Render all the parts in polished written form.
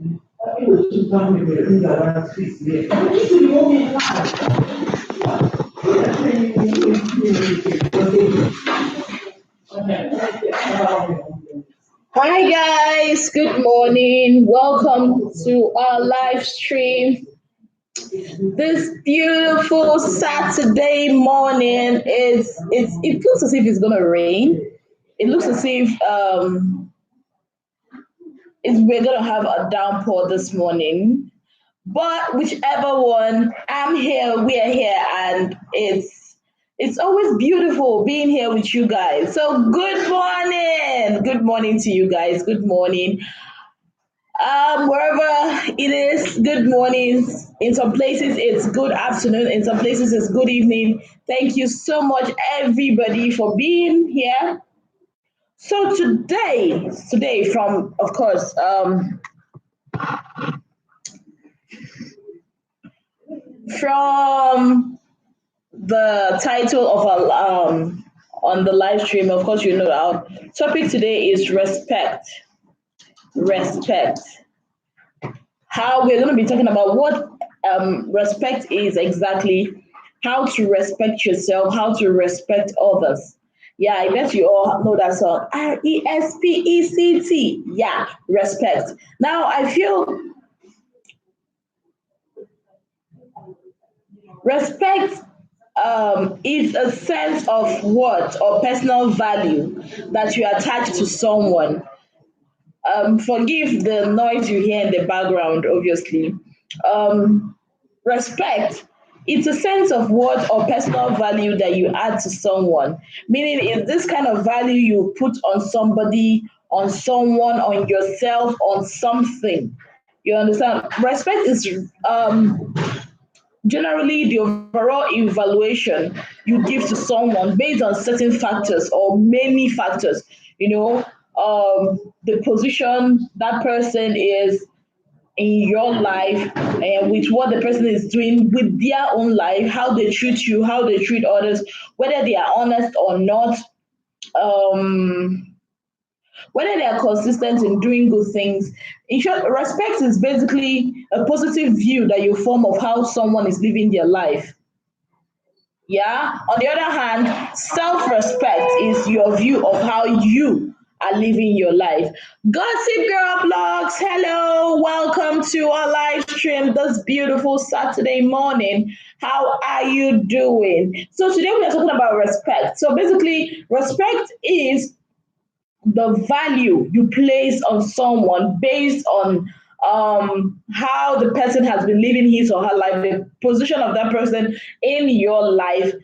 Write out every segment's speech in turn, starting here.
Hi guys, good morning. Welcome to our live stream. This beautiful Saturday morning it looks as if it's gonna rain. It looks as if we're gonna have a downpour this morning. But whichever one, I'm here, we are here, and it's always beautiful being here with you guys. So good morning to you guys. Good morning. Wherever it is, good mornings. In some places, it's good afternoon. In some places, it's good evening. Thank you so much, everybody, for being here. So today, from of course, from the title of our on the live stream, of course, you know our topic today is respect. Respect. How we're going to be talking about what respect is exactly, how to respect yourself, how to respect others. Yeah, I bet you all know that song. Respect. Yeah, respect. Now, I feel respect is a sense of what or personal value that you attach to someone. Forgive the noise you hear in the background, obviously. Um, Respect, it's a sense of what or personal value that you add to someone. Meaning, it's this kind of value you put on somebody, on someone, on yourself, on something. You understand? Respect is generally the overall evaluation you give to someone based on certain factors or many factors. You know, the position that person is in your life and with what the person is doing with their own life, how they treat you, how they treat others, whether they are honest or not, um, whether they are consistent in doing good things. In short, respect is basically a positive view that you form of how someone is living their life. Yeah. On the other hand, self respect is your view of how you are living your life. Gossip Girl Blogs, hello. Welcome to our live stream this beautiful Saturday morning. How are you doing? So, today we are talking about respect. So, basically, respect is the value you place on someone based on how the person has been living his or her life, the position of that person in your life,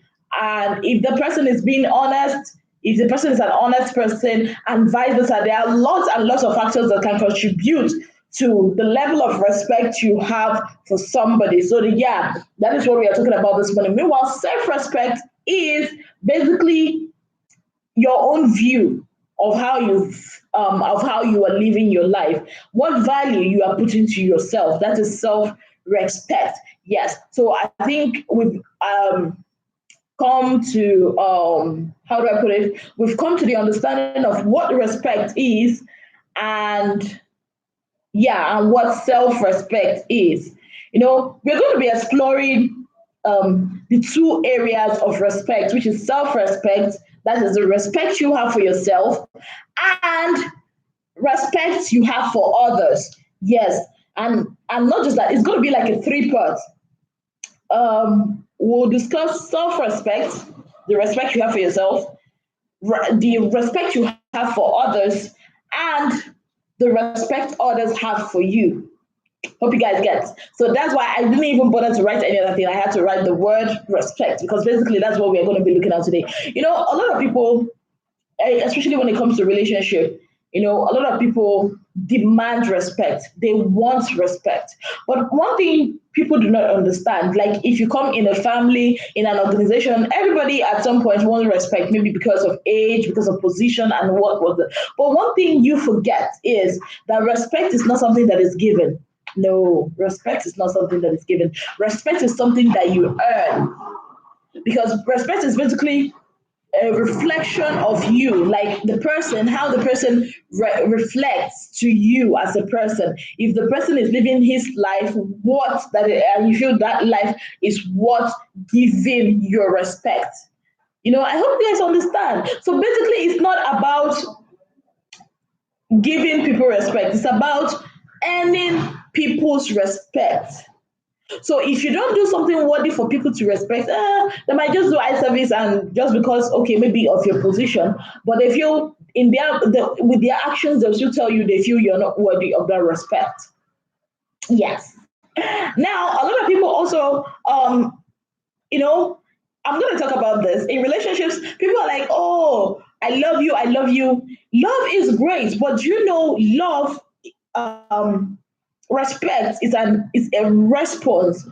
and if the person is being honest, if the person is an honest person, and vice versa. There are lots and lots of factors that can contribute to the level of respect you have for somebody. So, yeah, that is what we are talking about this morning. Meanwhile, self respect is basically your own view of how you are living your life, what value you are putting to yourself. That is self-respect. Yes. So I think we've come to how do I put it? We've come to the understanding of what respect is, and yeah, and what self-respect is. You know, we're going to be exploring the two areas of respect, which is self-respect, that is the respect you have for yourself, and respect you have for others. Yes, and not just that, it's going to be like a three part. We'll discuss self-respect, the respect you have for yourself, the respect you have for others, and the respect others have for you. Hope you guys get. So that's why I didn't even bother to write any other thing. I had to write the word respect because basically that's what we're going to be looking at today. You know, a lot of people, especially when it comes to relationship, you know, a lot of people demand respect. They want respect. But one thing people do not understand, like if you come in a family, in an organization, everybody at some point wants respect, maybe because of age, because of position, and what was it. But one thing you forget is that respect is not something that is given. No, respect is not something that is given. Respect is something that you earn because respect is basically a reflection of you, like the person, how the person reflects to you as a person. If the person is living his life, and you feel that life is what giving your respect. I hope you guys understand. So basically, it's not about giving people respect, it's about earning people's respect. So if you don't do something worthy for people to respect, they might just do eye service, and just because, okay, maybe of your position, but they feel with their actions, they'll still tell you they feel you're not worthy of that respect. Yes. Now, a lot of people also, you know, I'm going to talk about this. In relationships, people are like, oh, I love you, I love you. Love is great, but love, respect is a response.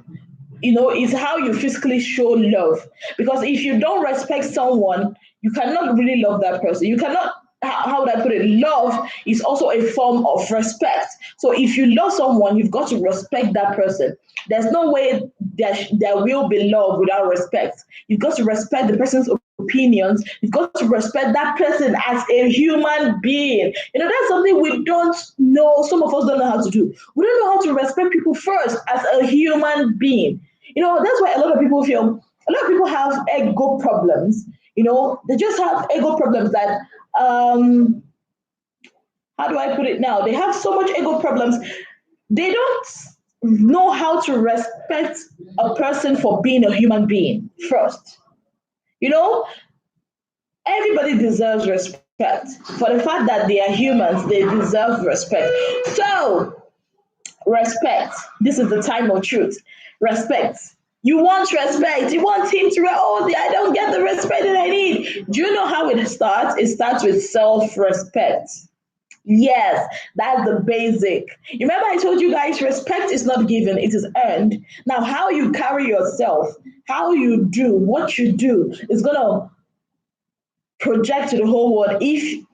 Is how you physically show love. Because if you don't respect someone, you cannot really love that person. You cannot, how would I put it? Love is also a form of respect. So if you love someone, you've got to respect that person. There's no way there will be love without respect. You've got to respect the person's opinions. You've got to respect that person as a human being. That's something we don't know. Some of us don't know how to do. We don't know how to respect people first as a human being. That's why a lot of people have ego problems. They just have ego problems that, how do I put it now? They have so much ego problems. They don't know how to respect a person for being a human being first. You know, Everybody deserves respect. For the fact that they are humans, they deserve respect. So, respect. This is the time of truth. Respect. You want respect. You want him to, I don't get the respect that I need. Do you know how it starts? It starts with self-respect. Yes, that's the basic. You remember I told you guys respect is not given, it is earned. Now, how you carry yourself, how you do what you do is going to project to the whole world if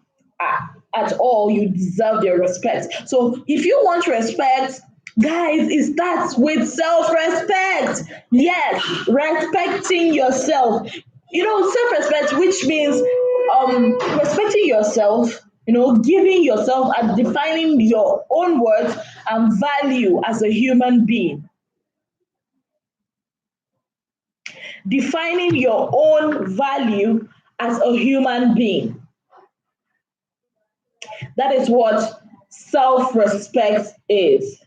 at all you deserve their respect. So if you want respect, guys, it starts with self-respect. Yes, respecting yourself. Self-respect, which means respecting yourself, giving yourself and defining your own worth and value as a human being. Defining your own value as a human being. That is what self-respect is.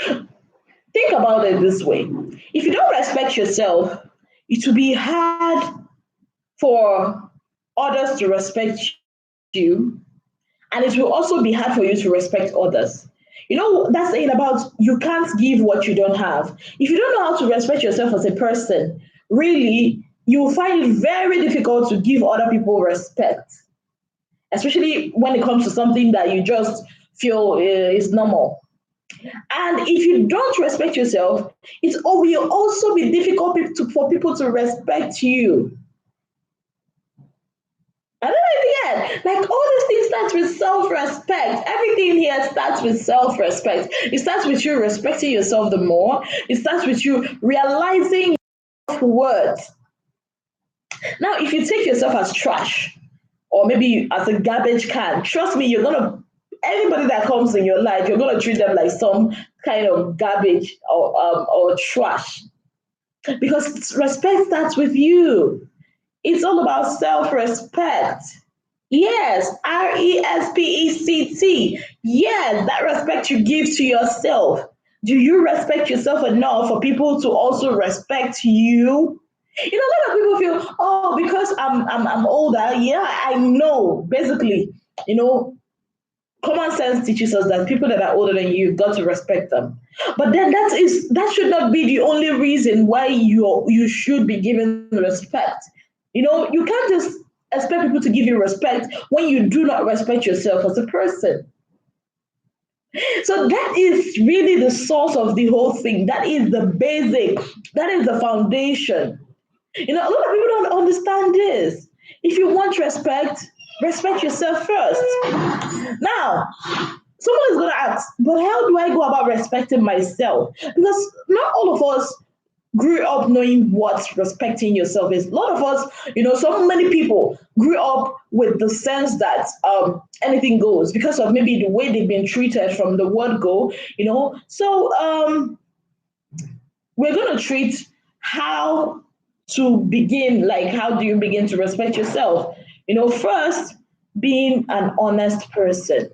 Think about it this way. If you don't respect yourself, it will be hard for others to respect you, and it will also be hard for you to respect others. That saying about you can't give what you don't have. If you don't know how to respect yourself as a person, really, you will find it very difficult to give other people respect, especially when it comes to something that you just feel is normal. And if you don't respect yourself, it will also be difficult for people to respect you. I don't know again. Like all these things starts with self-respect. Everything here starts with self-respect. It starts with you respecting yourself the more. It starts with you realizing your worth. Now, if you take yourself as trash, or maybe as a garbage can, trust me, anybody that comes in your life, you're gonna treat them like some kind of garbage or trash. Because respect starts with you. It's all about self-respect. Yes, respect. Yes, that respect you give to yourself. Do you respect yourself enough for people to also respect you? A lot of people feel, oh, because I'm older. Yeah, I know. Basically, common sense teaches us that people that are older than you got to respect them. But then that should not be the only reason why you should be given respect. You can't just expect people to give you respect when you do not respect yourself as a person. So that is really the source of the whole thing. That is the basic. That is the foundation. A lot of people don't understand this. If you want respect, respect yourself first. Now, someone is going to ask, but how do I go about respecting myself? Because not all of us grew up knowing what respecting yourself is. A lot of us, so many people grew up with the sense that anything goes because of maybe the way they've been treated from the word go. So we're going to treat how to begin, like how do you begin to respect yourself? First, being an honest person.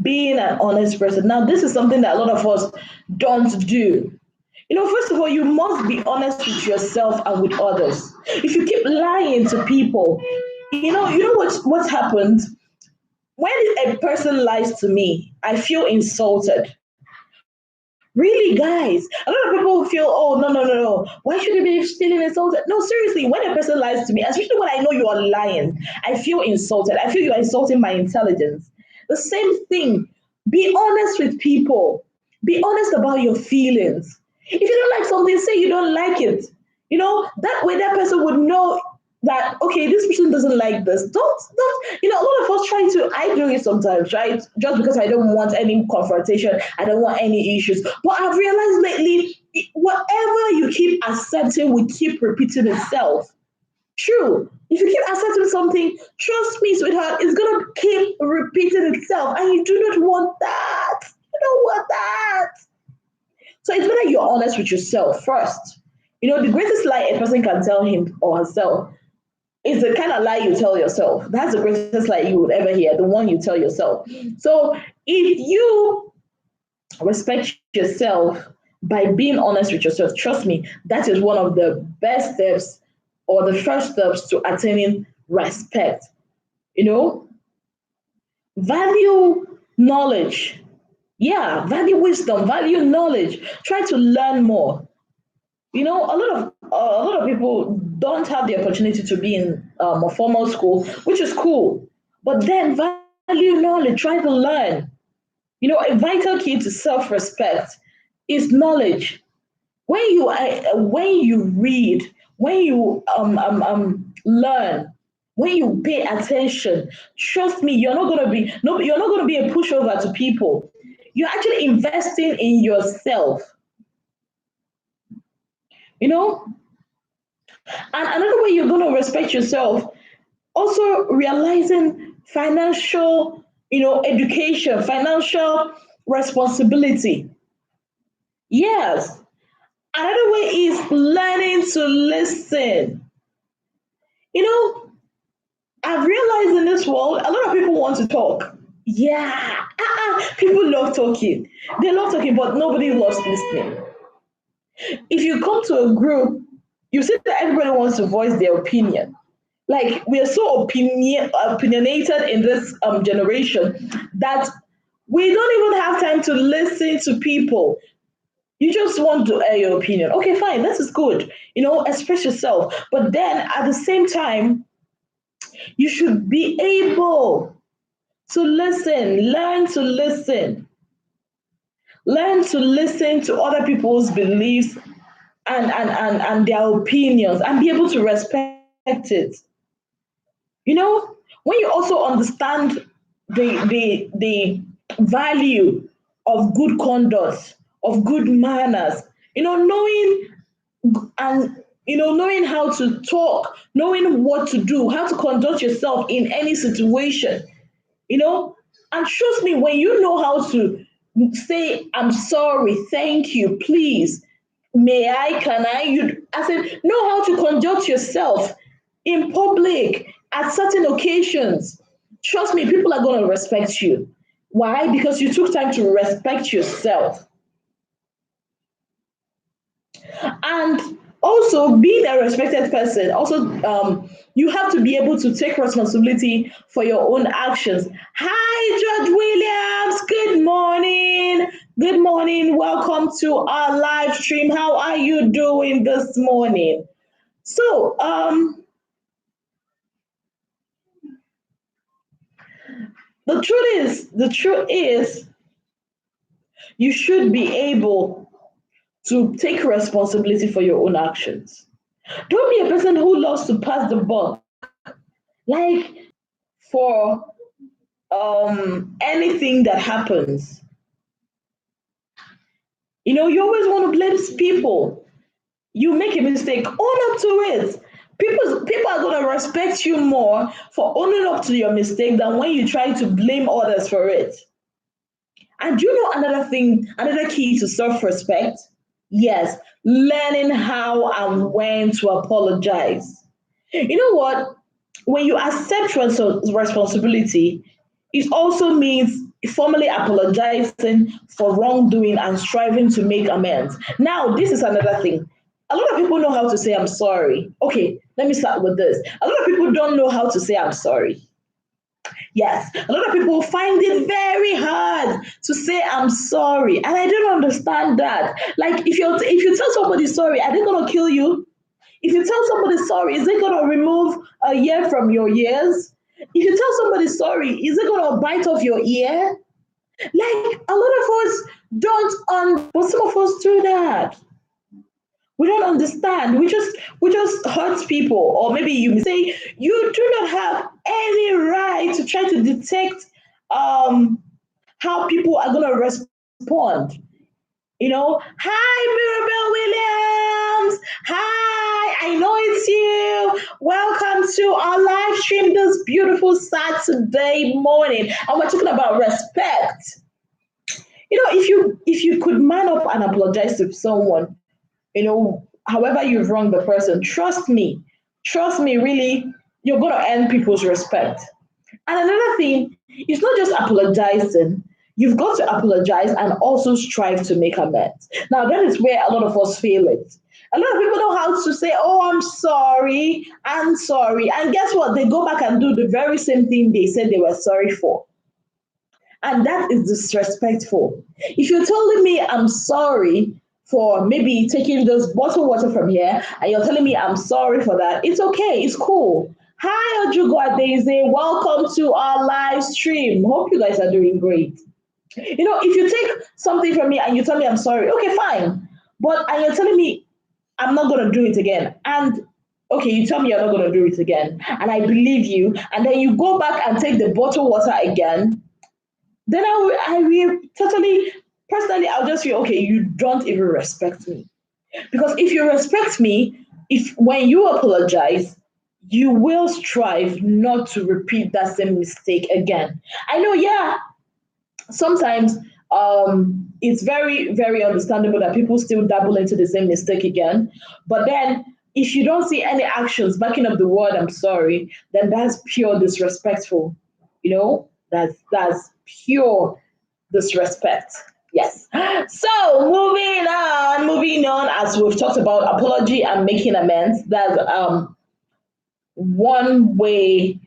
Being an honest person. Now, this is something that a lot of us don't do. First of all, you must be honest with yourself and with others. If you keep lying to people, what's happened? When a person lies to me, I feel insulted. Really, guys, a lot of people feel, oh, no, no, no, no. Why should you be feeling insulted? No, seriously, when a person lies to me, especially when I know you are lying, I feel insulted. I feel you are insulting my intelligence. The same thing. Be honest with people. Be honest about your feelings. If you don't like something, say you don't like it. That way that person would know that okay, this person doesn't like this. Don't a lot of us try to I do it sometimes, right? Just because I don't want any confrontation, I don't want any issues. But I've realized lately, whatever you keep accepting will keep repeating itself. True. If you keep accepting something, trust me, sweetheart, it's gonna keep repeating itself. And you do not want that. You don't want that. So it's better you're honest with yourself first. The greatest lie a person can tell him or herself is the kind of lie you tell yourself. That's the greatest lie you would ever hear, the one you tell yourself. So if you respect yourself by being honest with yourself, trust me, that is one of the best steps or the first steps to attaining respect. You know, value knowledge. Yeah, value wisdom, value knowledge. Try to learn more. A lot of people don't have the opportunity to be in a formal school, which is cool. But then value knowledge, try to learn. A vital key to self-respect is knowledge. When you read, when you learn, when you pay attention, trust me, you're not gonna be no, you're not gonna be a pushover to people. You're actually investing in yourself. You know, and another way you're gonna respect yourself, also realizing financial, education, financial responsibility. Yes. Another way is learning to listen. You know, I've realized in this world, a lot of people want to talk. Yeah, people love talking. They love talking, but nobody loves listening. If you come to a group, you see that everybody wants to voice their opinion. Like we are so opinionated in this generation that we don't even have time to listen to people. You just want to air your opinion. Okay, fine, this is good. Express yourself. But then at the same time, you should be able to listen, learn to listen to other people's beliefs and their opinions and be able to respect it. When you also understand the value of good conduct, of good manners, knowing and knowing how to talk, knowing what to do, how to conduct yourself in any situation, you know and trust me, when you know how to say I'm sorry, thank you, please, may I, can I, I said, know how to conduct yourself in public at certain occasions. Trust me, people are going to respect you. Why? Because you took time to respect yourself. And also, being a respected person, also, you have to be able to take responsibility for your own actions. Hi, George Williams. Good morning. Good morning. Welcome to our live stream. How are you doing this morning? So, the truth is, you should be able to take responsibility for your own actions. Don't be a person who loves to pass the buck. Like for anything that happens, You always want to blame people. You make a mistake, own up to it. People are going to respect you more for owning up to your mistake than when you try to blame others for it. And do you know another thing, another key to self respect? Yes, learning how and when to apologize. You know what? When you accept responsibility, it also means formally apologizing for wrongdoing and striving to make amends. Now, this is another thing. A lot of people know how to say I'm sorry. Okay, let me start with this. A lot of people don't know how to say I'm sorry. Yes, a lot of people find it very hard to say I'm sorry, and I don't understand that. Like, if you tell somebody sorry, are they gonna kill you? If you tell somebody sorry, is it gonna remove a year from your years? If you tell somebody sorry, is it gonna bite off your ear? Like, a lot of us don't but some of us do that. We don't understand. We just hurt people, or maybe you say you do not have any right to try to detect um how people are gonna respond. Hi, Mirabel Williams. Hi, I know it's you. Welcome to our live stream this beautiful Saturday morning, and we're talking about respect. If you could man up and apologize to someone, however you've wronged the person, trust me, really, you're gonna earn people's respect. And another thing, it's not just apologizing. You've got to apologize and also strive to make amends. Now, that is where a lot of us fail it. A lot of people know how to say, "Oh, I'm sorry." And guess what? They go back and do the very same thing they said they were sorry for. And that is disrespectful. If you're telling me I'm sorry for maybe taking this bottled water from here, and you're telling me I'm sorry for that, it's okay, it's cool. Hi, Ojugo Adeze. Welcome to our live stream. Hope you guys are doing great. If you take something from me and you tell me I'm sorry, okay, fine. And you're telling me I'm not going to do it again. And okay, you tell me you're not going to do it again. And I believe you. And then you go back and take the bottled water again. Then I will totally, personally, I'll just feel, okay, you don't even respect me. Because if you respect me, if when you apologize, you will strive not to repeat that same mistake again. I know, yeah, sometimes it's very, very understandable that people still dabble into the same mistake again. But then if you don't see any actions backing up the word I'm sorry, then that's pure disrespectful. That's pure disrespect. Yes. So moving on, as we've talked about apology and making amends, that's one way,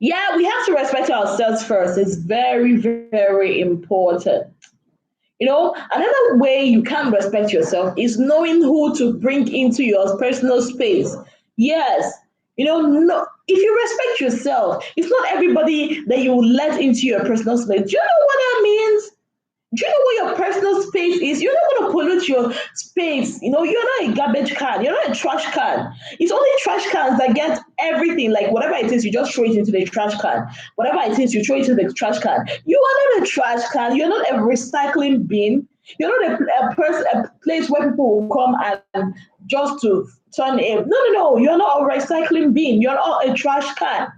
yeah, we have to respect ourselves first. It's very, very important. Another way you can respect yourself is knowing who to bring into your personal space. Yes, no, if you respect yourself, it's not everybody that you will let into your personal space. Do you know what that means? Do you know what your personal space is? You're not going to pollute your space. You're not a garbage can. You're not a trash can. It's only trash cans that get everything. Like whatever it is, you just throw it into the trash can. Whatever it is, you throw it into the trash can. You are not a trash can. You're not a recycling bin. You're not a place where people will come and just to turn in. No, no, no. You're not a recycling bin. You're not a trash can.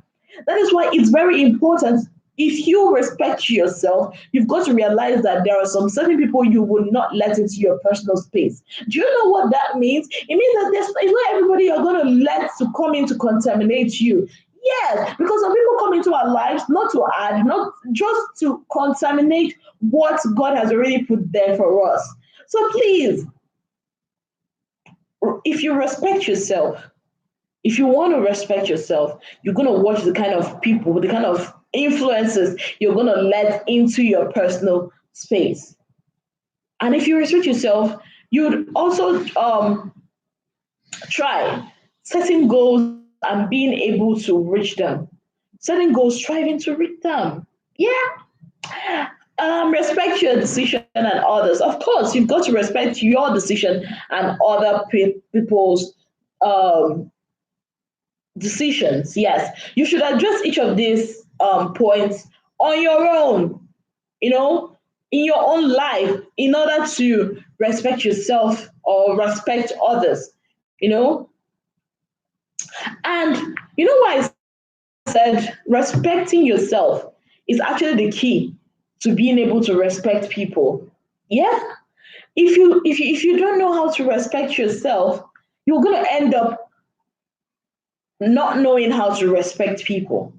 That is why it's very important. If you respect yourself, you've got to realize that there are some certain people you will not let into your personal space. Do you know what that means? It means that it's not everybody you're going to let to come in to contaminate you. Yes, because some people come into our lives not to add, not just to contaminate what God has already put there for us. So please, if you respect yourself, if you want to respect yourself, you're going to watch the kind of people, the kind of influences you're going to let into your personal space. And if you respect yourself, you'd also try setting goals and being able to reach them. Setting goals, striving to reach them. Yeah. Respect your decision and others. Of course, you've got to respect your decision and other people's um, decisions. Yes, you should address each of these points on your own. You know, in your own life in order to respect yourself or respect others, you know? And you know why I said respecting yourself is actually the key to being able to respect people. Yeah. If you don't know how to respect yourself, you're gonna end up not knowing how to respect people.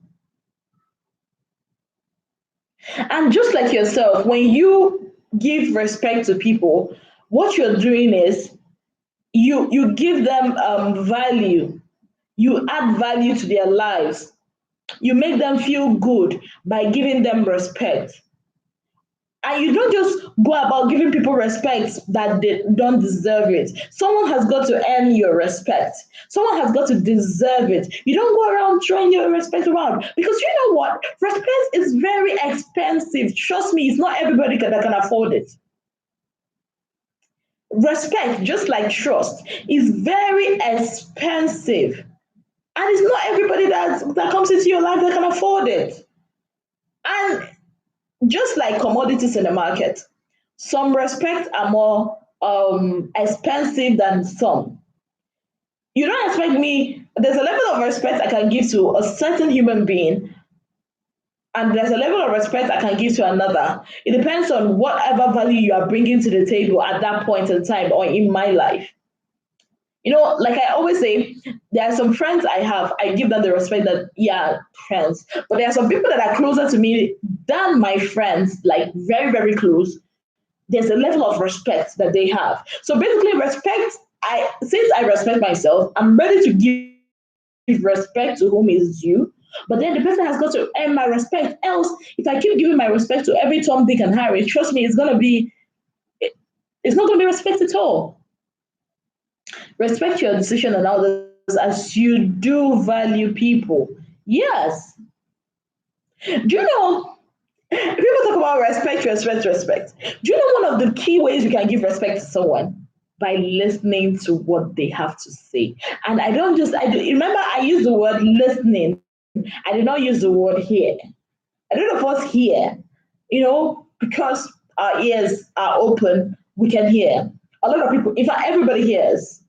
And just like yourself, when you give respect to people, what you're doing is you give them value. You add value to their lives. You make them feel good by giving them respect. And you don't just go about giving people respect that they don't deserve it. Someone has got to earn your respect. Someone has got to deserve it. You don't go around throwing your respect around because you know what? Respect is very expensive. Trust me, it's not everybody that can afford it. Respect, just like trust, is very expensive. And it's not everybody that comes into your life that can afford it. And just like commodities in the market, some respect are more expensive than some. You don't expect me, there's a level of respect I can give to a certain human being, and there's a level of respect I can give to another. It depends on whatever value you are bringing to the table at that point in time or in my life. Like I always say, there are some friends I have, I give them the respect that, yeah, friends. But there are some people that are closer to me than my friends, like very, very close. There's a level of respect that they have. So basically, since I respect myself, I'm ready to give respect to whom is due. But then the person has got to earn my respect. Else, if I keep giving my respect to every Tom, Dick, and Harry, trust me, it's not gonna be respect at all. Respect your decision on others as you do value people. Yes. Do you know, people talk about respect, respect, respect. Do you know one of the key ways you can give respect to someone? By listening to what they have to say. And remember, I used the word listening. I did not use the word hear. I don't know if us hear, because our ears are open, we can hear. A lot of people, in fact, everybody hears.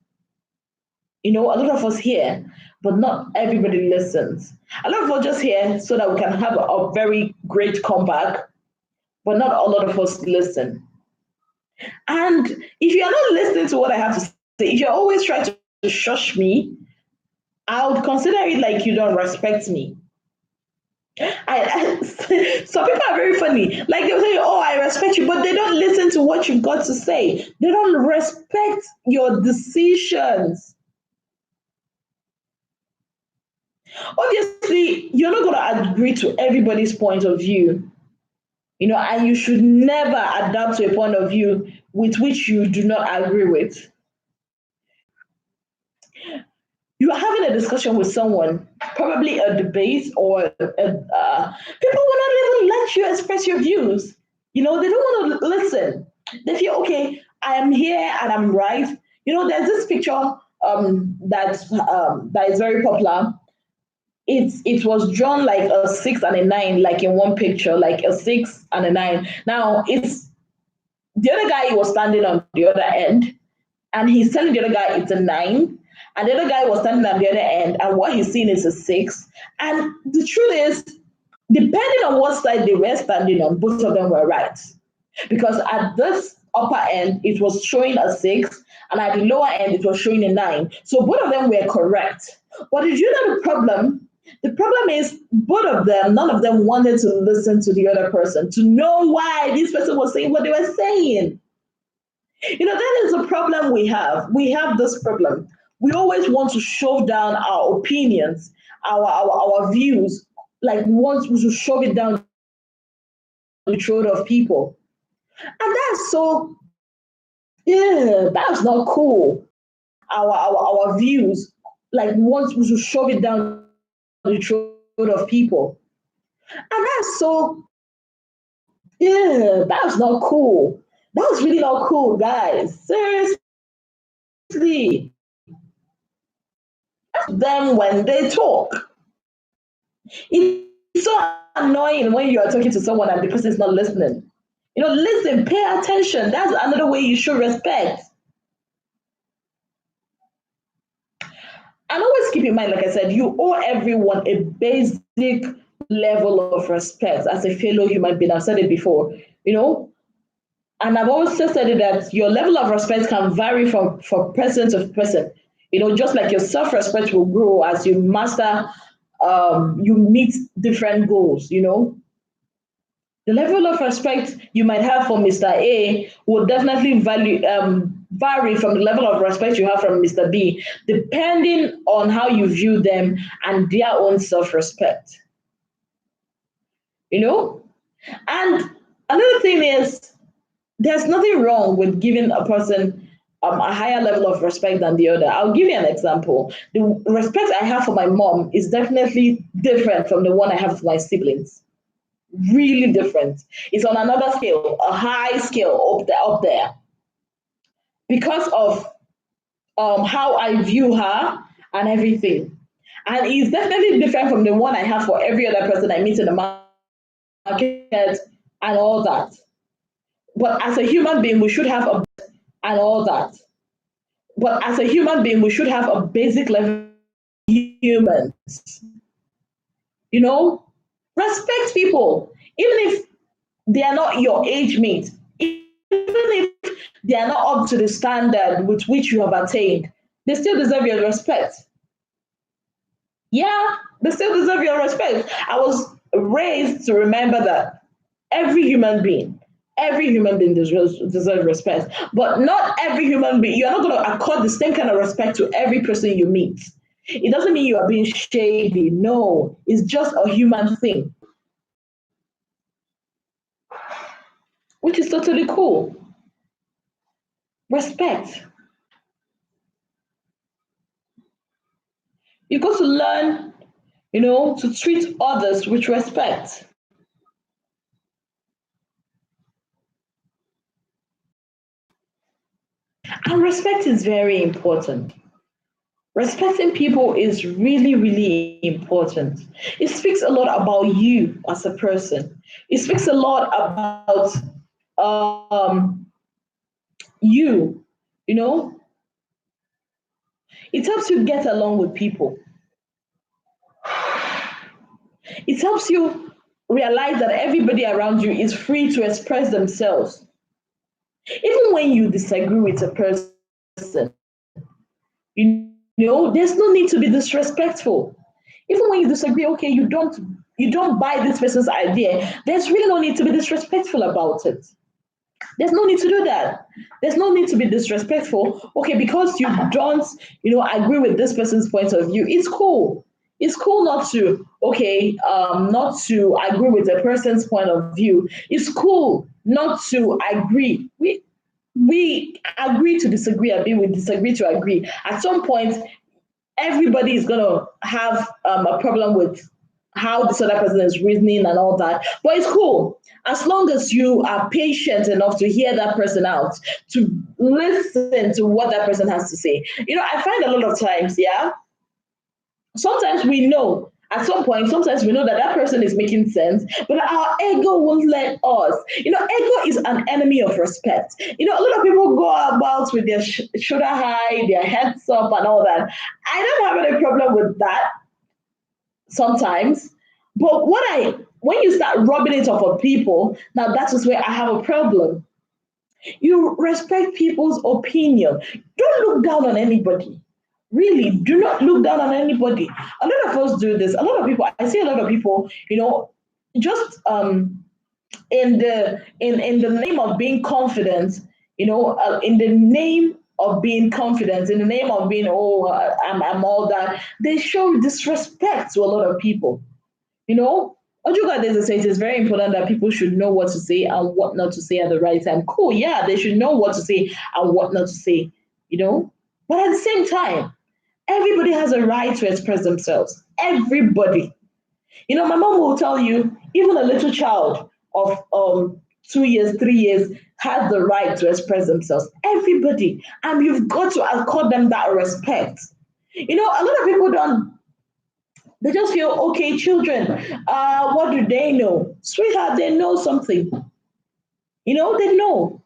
A lot of us hear, but not everybody listens. A lot of us just hear so that we can have a very great comeback, but not a lot of us listen. And if you're not listening to what I have to say, if you're always trying to shush me, I would consider it like you don't respect me. Some people are very funny. Like they'll say, "Oh, I respect you," but they don't listen to what you've got to say. They don't respect your decisions. Obviously, you're not going to agree to everybody's point of view, and you should never adapt to a point of view with which you do not agree with. You are having a discussion with someone, probably a debate, or people will not even let you express your views. They don't want to listen. They feel, okay, I am here and I'm right. There's this picture that is very popular. It was drawn like a 6 and a 9, like in one picture, like a 6 and a 9. Now it's the other guy was standing on the other end, and he's telling the other guy it's a 9, and the other guy was standing on the other end, and what he's seeing is a 6. And the truth is, depending on what side they were standing on, both of them were right. Because at this upper end, it was showing a 6, and at the lower end, it was showing a 9. So both of them were correct. But did you know the problem? The problem is both of them, none of them wanted to listen to the other person to know why this person was saying what they were saying. That is a problem we have. We have this problem. We always want to shove down our opinions, our views, like we want to shove it down the throat of people. And that's so, yeah, that's not cool. Our views, like we want to shove it down the throat of people. And that's so, yeah, that's not cool. That's really not cool, guys. Seriously. Them when they talk. It's so annoying when you are talking to someone and the person is not listening. Listen, pay attention. That's another way you show respect. And always keep in mind, like I said, you owe everyone a basic level of respect as a fellow human being. I've said it before, you know, and I've also said it that your level of respect can vary from person to person. Just like your self-respect will grow as you master, you meet different goals. The level of respect you might have for Mr. A will definitely vary from the level of respect you have from Mr. B, depending on how you view them and their own self-respect. You know, and another thing is there's nothing wrong with giving a person a higher level of respect than the other. I'll give you an example. The respect I have for my mom is definitely different from the one I have for my siblings. Really different. It's on another scale, a high scale up there, because of how I view her and everything. And it's definitely different from the one I have for every other person I meet in the market and all that. But as a human being, we should have a and all that. But as a human being, we should have a basic level of humans. You know, respect people, even if they are not your age mate, even if they are not up to the standard with which you have attained, they still deserve your respect. Yeah, they still deserve your respect. I was raised to remember that every human being deserves respect. But not every human being, you're not going to accord the same kind of respect to every person you meet. It doesn't mean you are being shady. No, it's just a human thing, which is totally cool. Respect. You got to learn, to treat others with respect. And respect is very important. Respecting people is really, really important. It speaks a lot about you as a person. It speaks a lot about um, you, you know. It helps you get along with people. It helps you realize that everybody around you is free to express themselves. Even when you disagree with a person, there's no need to be disrespectful. Even when you disagree, okay, you don't buy this person's idea, there's really no need to be disrespectful about it. There's no need to do that. There's no need to be disrespectful. Okay, because you don't, agree with this person's point of view. It's cool. It's cool not to agree with a person's point of view. It's cool not to agree. We agree to disagree. I mean, we disagree to agree. At some point, everybody is gonna have a problem with how this other person is reasoning and all that. But it's cool as long as you are patient enough to hear that person out, to listen to what that person has to say. I find a lot of times, yeah, sometimes we know at some point, sometimes we know that that person is making sense, but our ego won't let us. Ego is an enemy of respect. A lot of people go about with their shoulder high, their heads up, and all that. I don't have any problem with that sometimes. But when you start rubbing it off on people, now that is where I have a problem. You respect people's opinion. Don't look down on anybody. Really, do not look down on anybody. A lot of us do this. A lot of people, I see a lot of people, just in the name of being confident, in the name of being confident, in the name of being, I'm all that, they show disrespect to a lot of people. You know, Ojuga Days say it is very important that people should know what to say and what not to say at the right time. Cool, yeah, they should know what to say and what not to say, you know. But at the same time, everybody has a right to express themselves. Everybody. My mom will tell you, even a little child of 2 years, 3 years has the right to express themselves. Everybody. And you've got to accord them that respect. A lot of people don't, they just feel, okay, children, what do they know? Sweetheart, they know something. They know.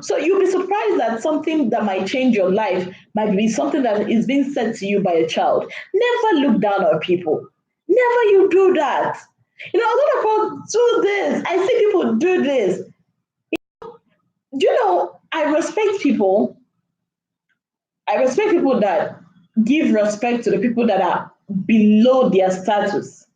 So you'll be surprised that something that might change your life might be something that is being said to you by a child. Never look down on people. Never you do that. A lot of people do this. I see people do this. I respect people. I respect people that give respect to the people that are below their status.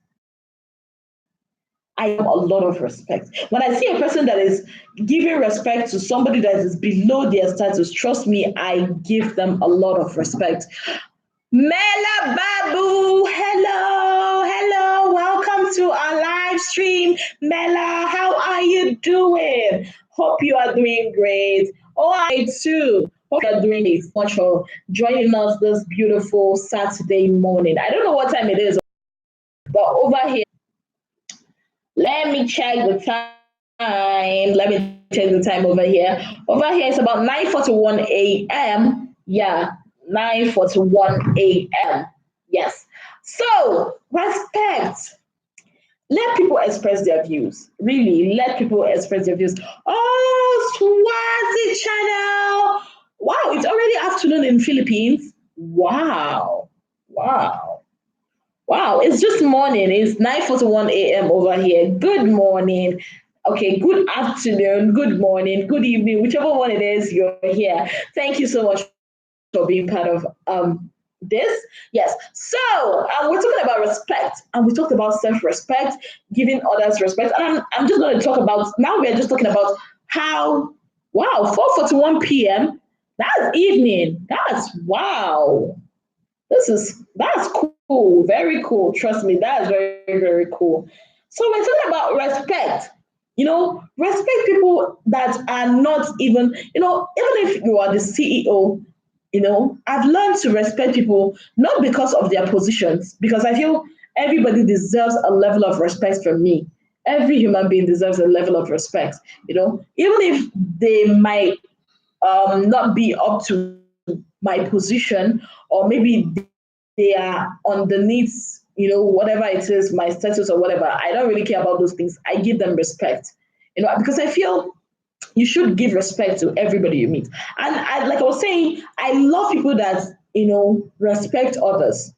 I have a lot of respect. When I see a person that is giving respect to somebody that is below their status, trust me, I give them a lot of respect. Mela Babu, hello, hello, welcome to our live stream. Mela, how are you doing? Hope you are doing great. Oh, I too. Hope you are doing great. Much for joining us this beautiful Saturday morning. I don't know what time it is, but over here, let me check the time. Let me check the time over here. Over here, it's about 9:41 a.m. Yeah, 9:41 a.m. Yes. So, respect. Let people express their views. Really, let people express their views. Oh, Swazi channel. Wow, it's already afternoon in Philippines. Wow. Wow. Wow, it's just morning. It's 9:41 a.m. over here. Good morning. Okay, good afternoon, good morning, good evening, whichever one it is you're here. Thank you so much for being part of this. Yes. So we're talking about respect, and we talked about self-respect, giving others respect. And I'm just going to talk about now. We're just talking about how. Wow, 4:41 p.m. That's evening. That's wow. That's cool, very cool. Trust me, that's very, very cool. So we're talking about respect. Respect people that are not even, even if you are the CEO, I've learned to respect people not because of their positions, because I feel everybody deserves a level of respect from me. Every human being deserves a level of respect, even if they might not be up to my position, or maybe they are underneath, whatever it is, my status or whatever. I don't really care about those things. I give them respect, because I feel you should give respect to everybody you meet. And like I was saying, I love people that, respect others.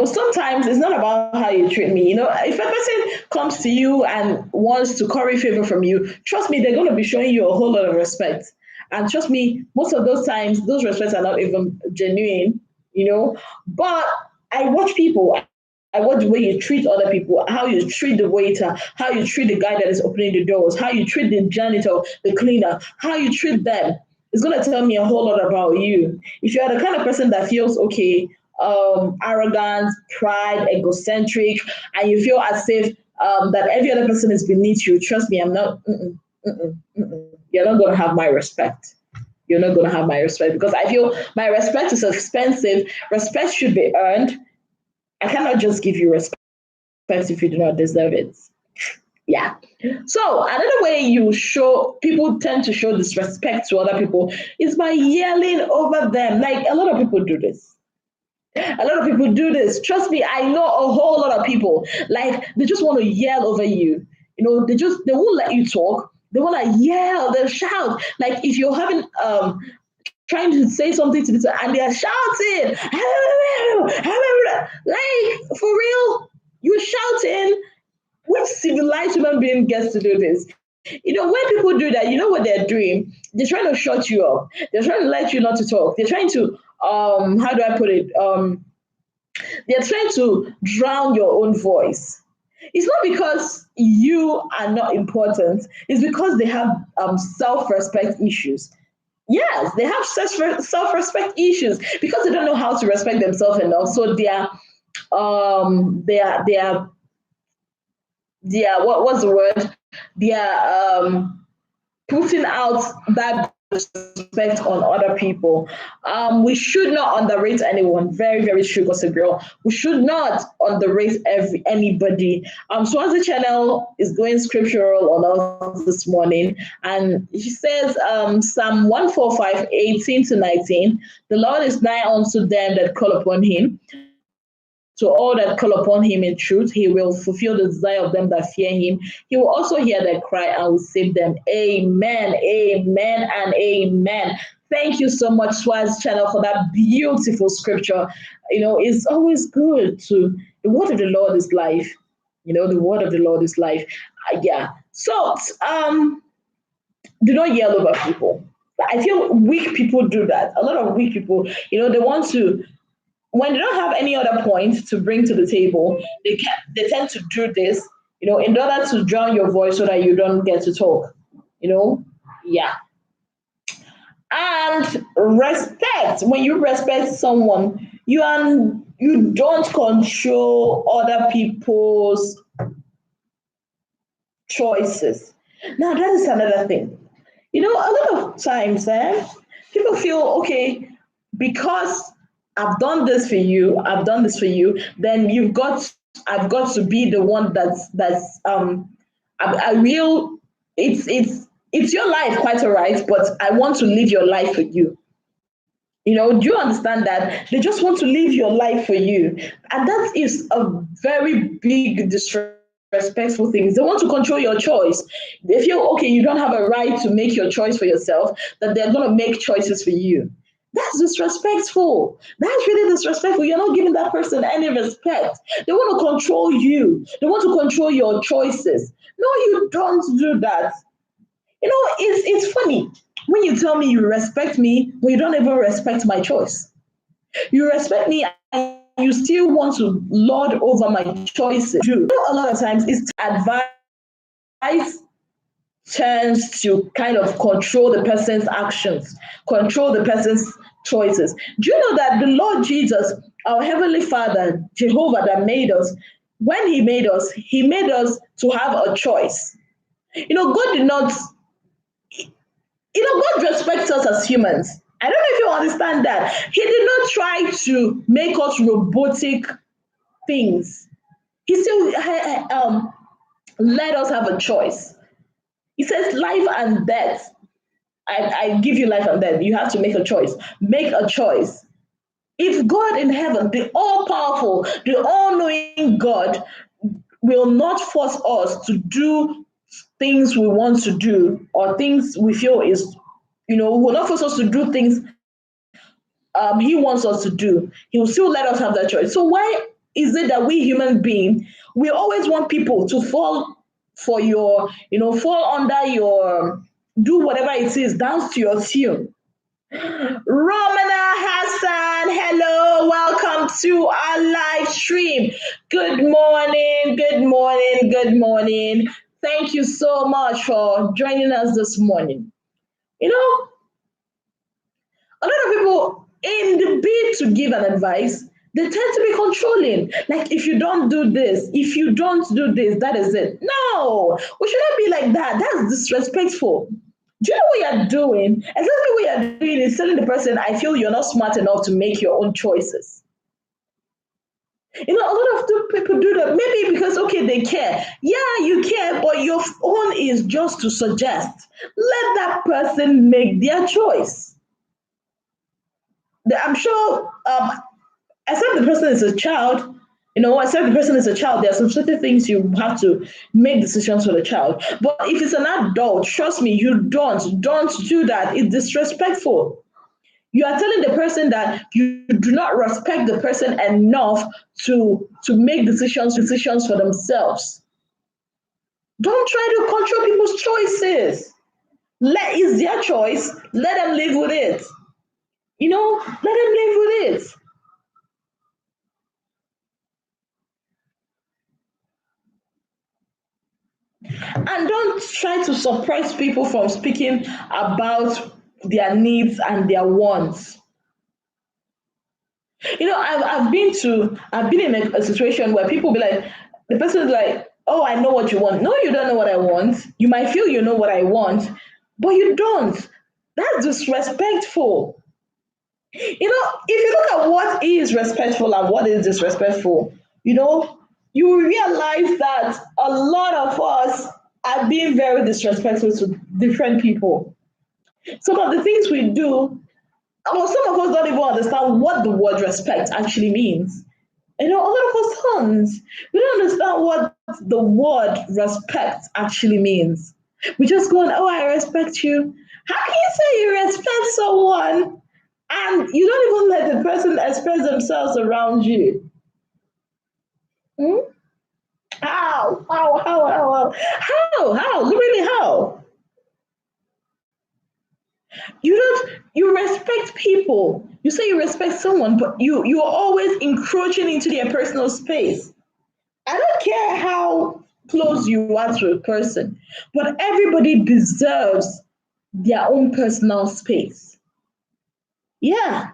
Sometimes it's not about how you treat me. If a person comes to you and wants to curry favor from you, trust me, they're going to be showing you a whole lot of respect. And trust me, most of those times, those respects are not even genuine, But I watch people. I watch the way you treat other people, how you treat the waiter, how you treat the guy that is opening the doors, how you treat the janitor, the cleaner, how you treat them. It's going to tell me a whole lot about you. If you are the kind of person that feels okay, arrogant, pride, egocentric, and you feel as if that every other person is beneath you, trust me, I'm not. You're not going to have my respect. You're not going to have my respect, because I feel my respect is expensive. Respect should be earned. I cannot just give you respect if you do not deserve it. Yeah. So another way you show people tend to show disrespect to other people is by yelling over them. Like, a lot of people do this. A lot of people do this. Trust me, I know a whole lot of people. Like, they just want to yell over you. They won't let you talk. They want to yell, they'll shout. Like, if you're having trying to say something to people and they're shouting, like, for real, you're shouting. Which civilized human being gets to do this? When people do that, you know what they're doing? They're trying to shut you up. They're trying to let you not to talk. They're trying to how do I put it? They're trying to drown your own voice. It's not because you are not important. It's because they have self-respect issues. Yes, they have self-respect issues because they don't know how to respect themselves enough. So they are what's the word? They are putting out that respect on other people. We should not underrate anyone. Very, very true, Gossip Girl. We should not underrate anybody. Swazi Channel is going scriptural on us this morning, and he says, Psalm 145, 18 to 19, the Lord is nigh unto them that call upon him, To all that call upon him in truth, he will fulfill the desire of them that fear him. He will also hear their cry and will save them. Amen, amen, and amen. Thank you so much, Swaz Channel, for that beautiful scripture. It's always good the word of the Lord is life. The word of the Lord is life. Yeah. So, do not yell over people. I feel weak people do that. A lot of weak people, they want to, when they don't have any other point to bring to the table, they tend to do this, in order to drown your voice so that you don't get to talk. Yeah. And respect. When you respect someone, you don't control other people's choices. Now that is another thing. A lot of times, people feel okay because I've done this for you, then I've got to be the one I will. It's your life, quite all right, but I want to live your life for you. Do you understand that? They just want to live your life for you. And that is a very big disrespectful thing. They want to control your choice. They feel, okay, you don't have a right to make your choice for yourself, that they're going to make choices for you. That's disrespectful. That's really disrespectful. You're not giving that person any respect. They want to control you. They want to control your choices. No, you don't do that. It's funny when you tell me you respect me, but you don't even respect my choice. You respect me and you still want to lord over my choices. A lot of times it's advice turns to kind of control the person's actions, control the person's choices. Do you know that the Lord Jesus, our Heavenly Father, Jehovah that made us, when He made us to have a choice. God did not, God respects us as humans. I don't know if you understand that. He did not try to make us robotic things. He still let us have a choice. He says, life and death. I give you life and death. You have to make a choice. Make a choice. If God in heaven, the all powerful, the all knowing God, will not force us to do things we want to do or things we feel is, will not force us to do things He wants us to do, He will still let us have that choice. So why is it that we human beings, we always want people to fall for your, fall under your, do whatever it is, dance to your tune? Romana Hassan, hello, welcome to our live stream. Good morning, good morning, good morning. Thank you so much for joining us this morning. A lot of people, in the bid to give an advice, they tend to be controlling. Like, if you don't do this, if you don't do this, that is it. No, we shouldn't be like that. That's disrespectful. Do you know what you're doing? Exactly what you're doing is telling the person, I feel you're not smart enough to make your own choices. A lot of people do that. Maybe because, okay, they care. Yeah, you care, but your own is just to suggest. Let that person make their choice. I'm sure, except the person is a child, except the person is a child, there are some certain things you have to make decisions for the child. But if it's an adult, trust me, you don't do that. It's disrespectful. You are telling the person that you do not respect the person enough to make decisions for themselves. Don't try to control people's choices. It's their choice. Let them live with it. Let them live with it. And don't try to suppress people from speaking about their needs and their wants. I've been in a situation where people be like, the person is like, oh, I know what you want. No, you don't know what I want. You might feel you know what I want, but you don't. That's disrespectful. If you look at what is respectful and what is disrespectful, you realize that a lot of us are being very disrespectful to different people. Some of the things we do, well, some of us don't even understand what the word respect actually means. A lot of us don't. We don't understand what the word respect actually means. We just go on, oh, I respect you. How can you say you respect someone and you don't even let the person express themselves around you? Hmm? How? How? Really, how? You respect people. You say you respect someone, but you're always encroaching into their personal space. I don't care how close you are to a person, but everybody deserves their own personal space. Yeah.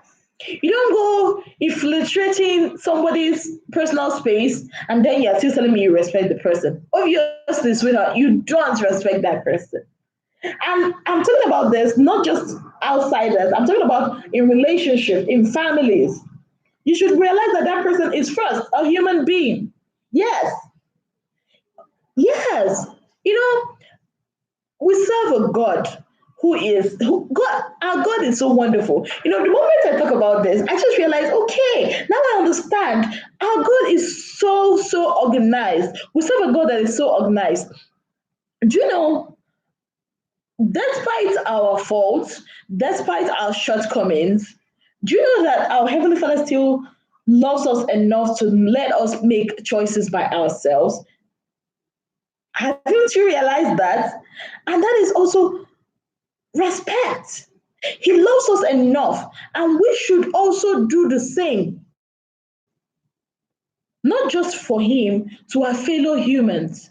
You don't go infiltrating somebody's personal space and then you're still telling me you respect the person. Obviously, sweetheart, you don't respect that person. And I'm talking about this not just outsiders, I'm talking about in relationships, in families. You should realize that that person is first a human being. Yes, yes. You know, we serve a God who God, our God is so wonderful. The moment I talk about this, I just realize, okay, now I understand. Our God is so organized. We serve a God that is so organized. Do you know, despite our faults, despite our shortcomings, do you know that our Heavenly Father still loves us enough to let us make choices by ourselves? Haven't you realized that? And that is also respect. He loves us enough, and we should also do the same, not just for Him, to our fellow humans.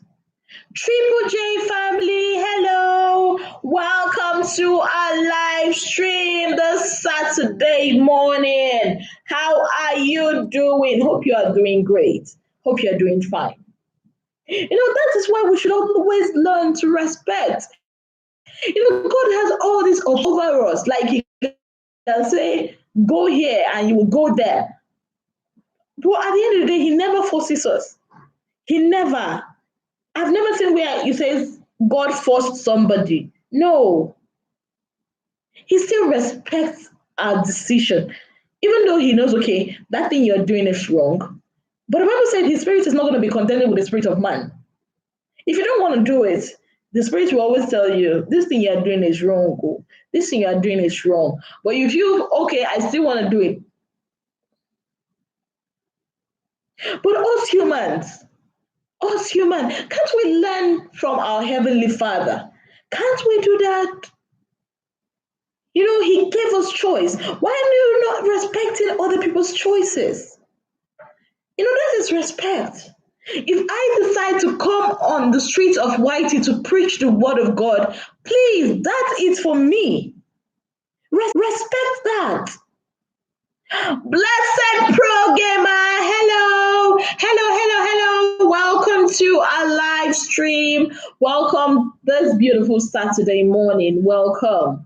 Triple J family, hello. Welcome to our live stream this Saturday morning. How are you doing? Hope you are doing great. Hope you are doing fine. That is why we should always learn to respect. God has all this over us. Like He can say, go here and you will go there. But at the end of the day, He never forces us. He never. I've never seen where He says God forced somebody. No, He still respects our decision, even though He knows, okay, that thing you're doing is wrong. But the Bible said His spirit is not going to be contended with the spirit of man. If you don't want to do it, the spirit will always tell you, this thing you're doing is wrong. Oh. This thing you're doing is wrong. But if you, okay, I still want to do it. But us humans, can't we learn from our Heavenly Father? Can't we do that? He gave us choice. Why are you not respecting other people's choices? That is respect. If I decide to come on the streets of Whitey to preach the word of God, please, that's it for me. Respect that. Blessed Pro Gamer, hello. Welcome to our live stream. Welcome this beautiful Saturday morning. Welcome.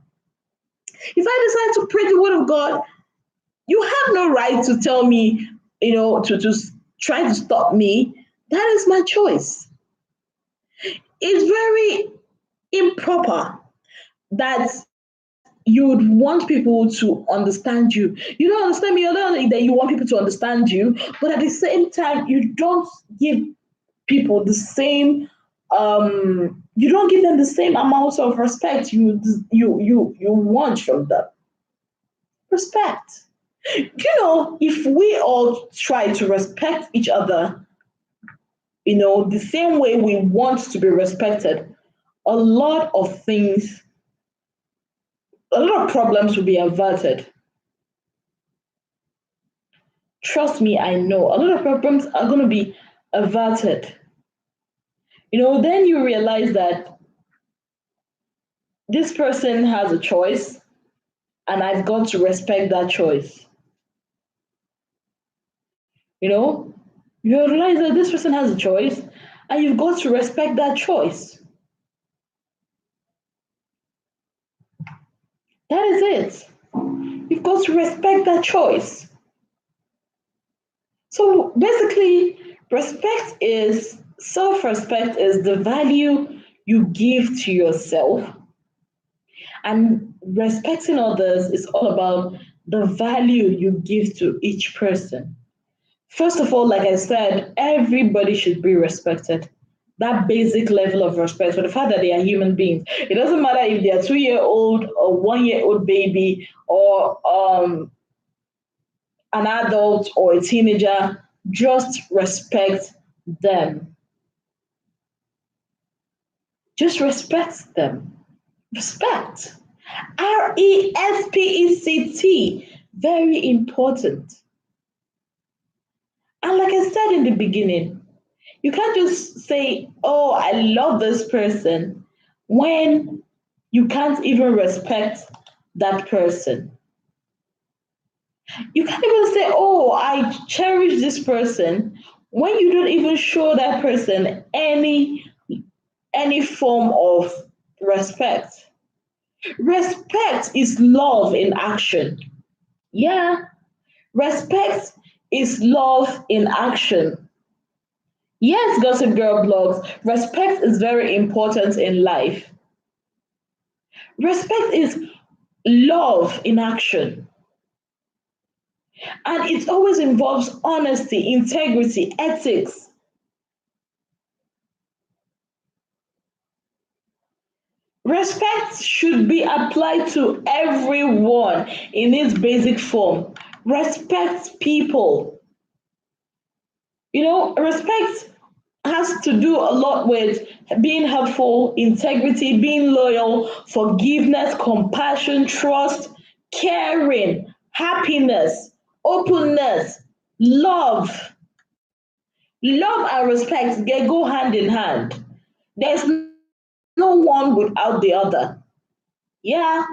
If I decide to preach the word of God, you have no right to tell me, to try to stop me. That is my choice. It's very improper that you would want people to understand you. You don't understand me, you don't that you want people to understand you, but at the same time, you don't give people the same you don't give them the same amount of respect you want from them. Respect. If we all try to respect each other, the same way we want to be respected, a lot of things, a lot of problems will be averted. Trust me, I know a lot of problems are going to be averted. Then you realize that this person has a choice and I've got to respect that choice. You know, you realize that this person has a choice and you've got to respect that choice. That is it. You've got to respect that choice. So basically, self respect is the value you give to yourself, and respecting others is all about the value you give to each person. First of all, like I said, everybody should be respected. That basic level of respect for the fact that they are human beings. It doesn't matter if they are 2 year old or 1 year old baby or an adult or a teenager, just respect them. Just respect them. Respect. RESPECT. Very important. And like I said in the beginning, you can't just say, oh, I love this person when you can't even respect that person. You can't even say, oh, I cherish this person when you don't even show that person any form of respect. Respect is love in action. Yeah, respect is love in action. Yes, Gossip Girl blogs, respect is very important in life. Respect is love in action. And it always involves honesty, integrity, ethics. Respect should be applied to everyone in its basic form. Respect people. Respect has to do a lot with being helpful, integrity, being loyal, forgiveness, compassion, trust, caring, happiness, openness, love. Love and respect, they go hand in hand. There's no one without the other. Yeah,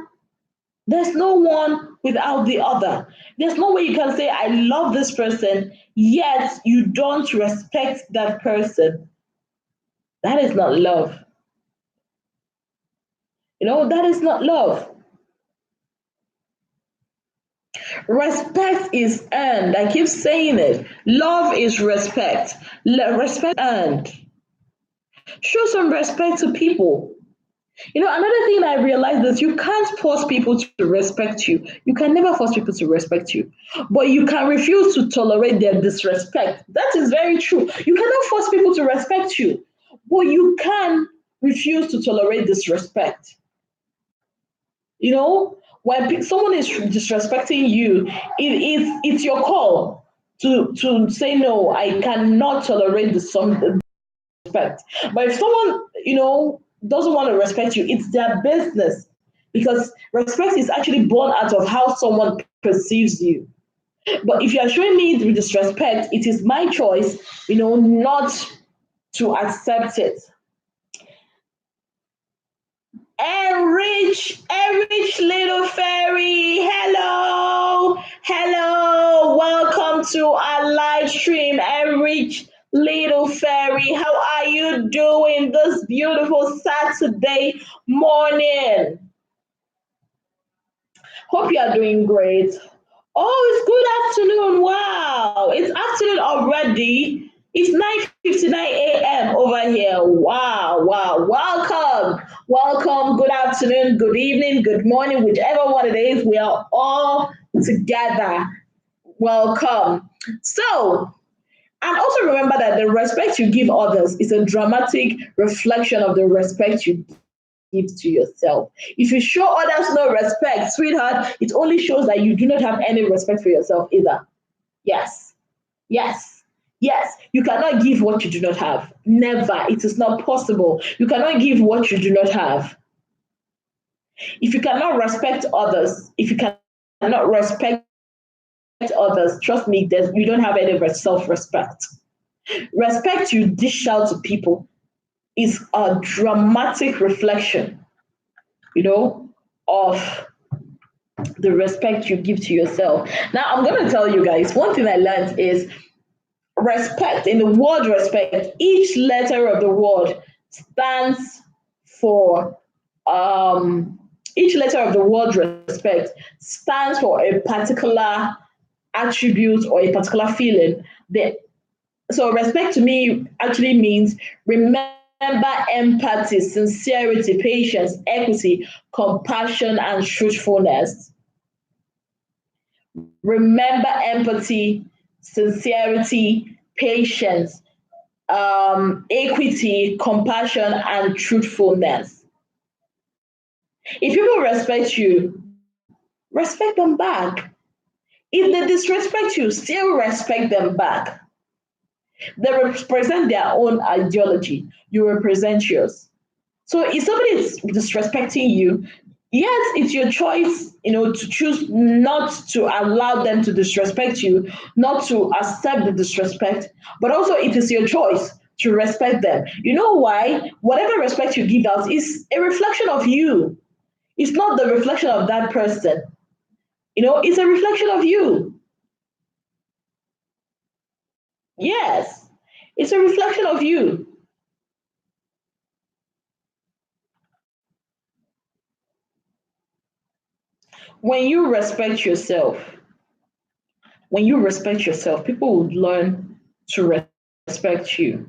there's no one without the other. There's no way you can say, I love this person, yet you don't respect that person. That is not love. That is not love. Respect is earned. I keep saying it. Love is respect. Respect earned. Show some respect to people. Another thing I realized is you can't force people to respect you. You can never force people to respect you. But you can refuse to tolerate their disrespect. That is very true. You cannot force people to respect you. But you can refuse to tolerate disrespect. When someone is disrespecting you, it's your call to say no. I cannot tolerate some respect. But if someone doesn't want to respect you, it's their business, because respect is actually born out of how someone perceives you. But if you are showing me with disrespect, it is my choice, not to accept it. Enrich little fairy. Hello, hello. Welcome to our live stream, Enrich little fairy. How are you doing this beautiful Saturday morning? Hope you are doing great. Oh, it's good afternoon. Wow, it's afternoon already. It's 9:59 a.m. over here. Wow, wow. Welcome. Welcome. Good afternoon, good evening, good morning, whichever one it is. We are all together. Welcome. So, and also remember that the respect you give others is a dramatic reflection of the respect you give to yourself. If you show others no respect, sweetheart, it only shows that you do not have any respect for yourself either. Yes, yes, yes. You cannot give what you do not have. Never. It is not possible. You cannot give what you do not have. If you cannot respect others, if you cannot respect others, trust me, you don't have any self respect. Respect you dish out to people is a dramatic reflection, of the respect you give to yourself. Now, I'm going to tell you guys one thing I learned is respect. In the word respect, each letter of the word stands for, each letter of the word respect stands for a particular attribute or a particular feeling. So respect to me actually means remember empathy, sincerity, patience, equity, compassion, and truthfulness. Remember empathy, sincerity, patience, equity, compassion, and truthfulness. If people respect you, respect them back. If they disrespect you, still respect them back. They represent their own ideology. You represent yours. So if somebody is disrespecting you, yes, it's your choice, to choose not to allow them to disrespect you, not to accept the disrespect, but also it is your choice to respect them. You know why? Whatever respect you give out is a reflection of you. It's not the reflection of that person. It's a reflection of you. Yes, it's a reflection of you. When you respect yourself, when you respect yourself, people would learn to respect you.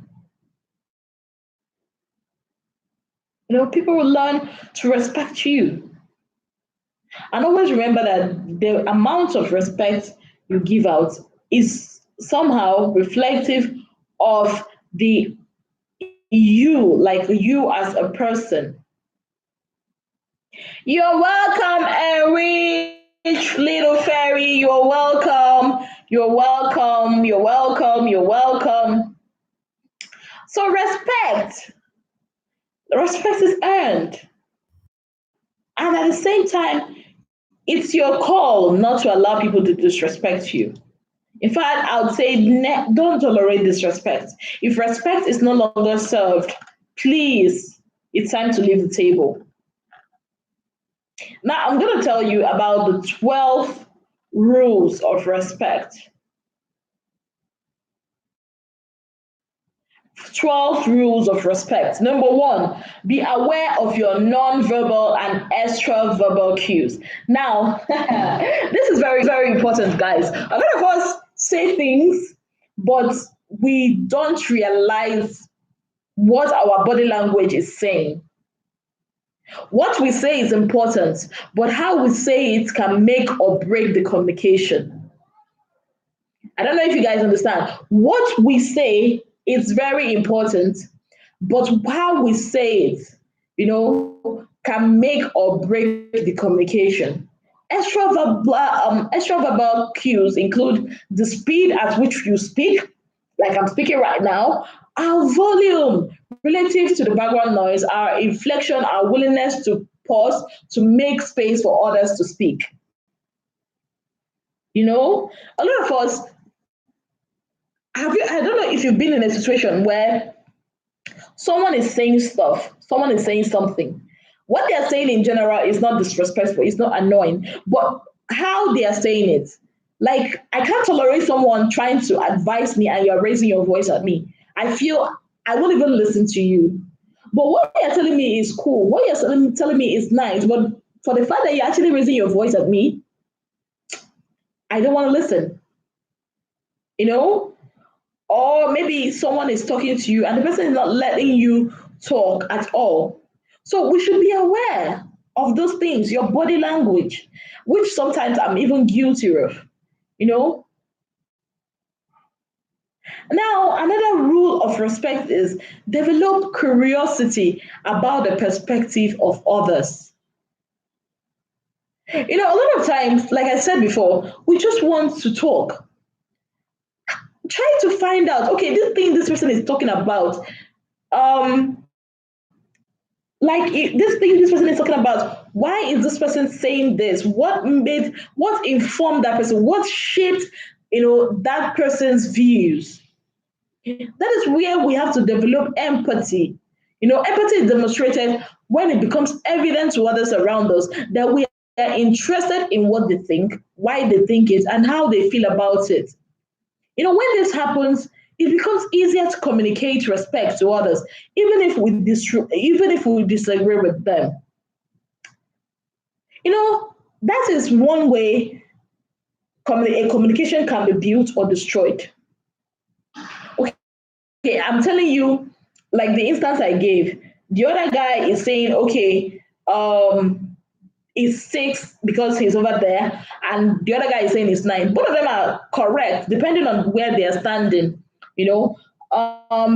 People will learn to respect you. And always remember that the amount of respect you give out is somehow reflective of the you, like you as a person. You're welcome, Enrich, little fairy. You're welcome. You're welcome. You're welcome. You're welcome. So respect is earned. And at the same time, it's your call not to allow people to disrespect you. In fact, I would say don't tolerate disrespect. If respect is no longer served, please, it's time to leave the table. Now, I'm going to tell you about the 12 rules of respect. 12 rules of respect. Number one, be aware of your non-verbal and extra-verbal cues. Now, this is very, very important, guys. A lot of us say things, but we don't realize what our body language is saying. What we say is important, but how we say it can make or break the communication. I don't know if you guys understand. What we say is very important, but how we say it, can make or break the communication. Extra verbal cues include the speed at which you speak, like I'm speaking right now, our volume relative to the background noise, our inflection, our willingness to pause to make space for others to speak. A lot of us I don't know if you've been in a situation where someone is saying something. What they're saying in general is not disrespectful, it's not annoying, but how they are saying it. Like, I can't tolerate someone trying to advise me and you're raising your voice at me. I feel I won't even listen to you. But what you're telling me is cool. What you're telling me is nice. But for the fact that you're actually raising your voice at me, I don't want to listen. You know? Or maybe someone is talking to you and the person is not letting you talk at all. So we should be aware of those things, your body language, which sometimes I'm even guilty of, you know. Now, another rule of respect is develop curiosity about the perspective of others. A lot of times, like I said before, we just want to talk. Try to find out, okay, this thing this person is talking about, um, this thing this person is talking about, why is this person saying this? What informed that person? What shaped, that person's views? That is where we have to develop empathy. Empathy is demonstrated when it becomes evident to others around us that we are interested in what they think, why they think it, and how they feel about it. When this happens, it becomes easier to communicate respect to others, even if we disagree with them. That is one way a communication can be built or destroyed. Okay, I'm telling you, like the instance I gave, the other guy is saying, okay, is 6 because he's over there, and the other guy is saying it's 9. Both of them are correct depending on where they are standing. You know,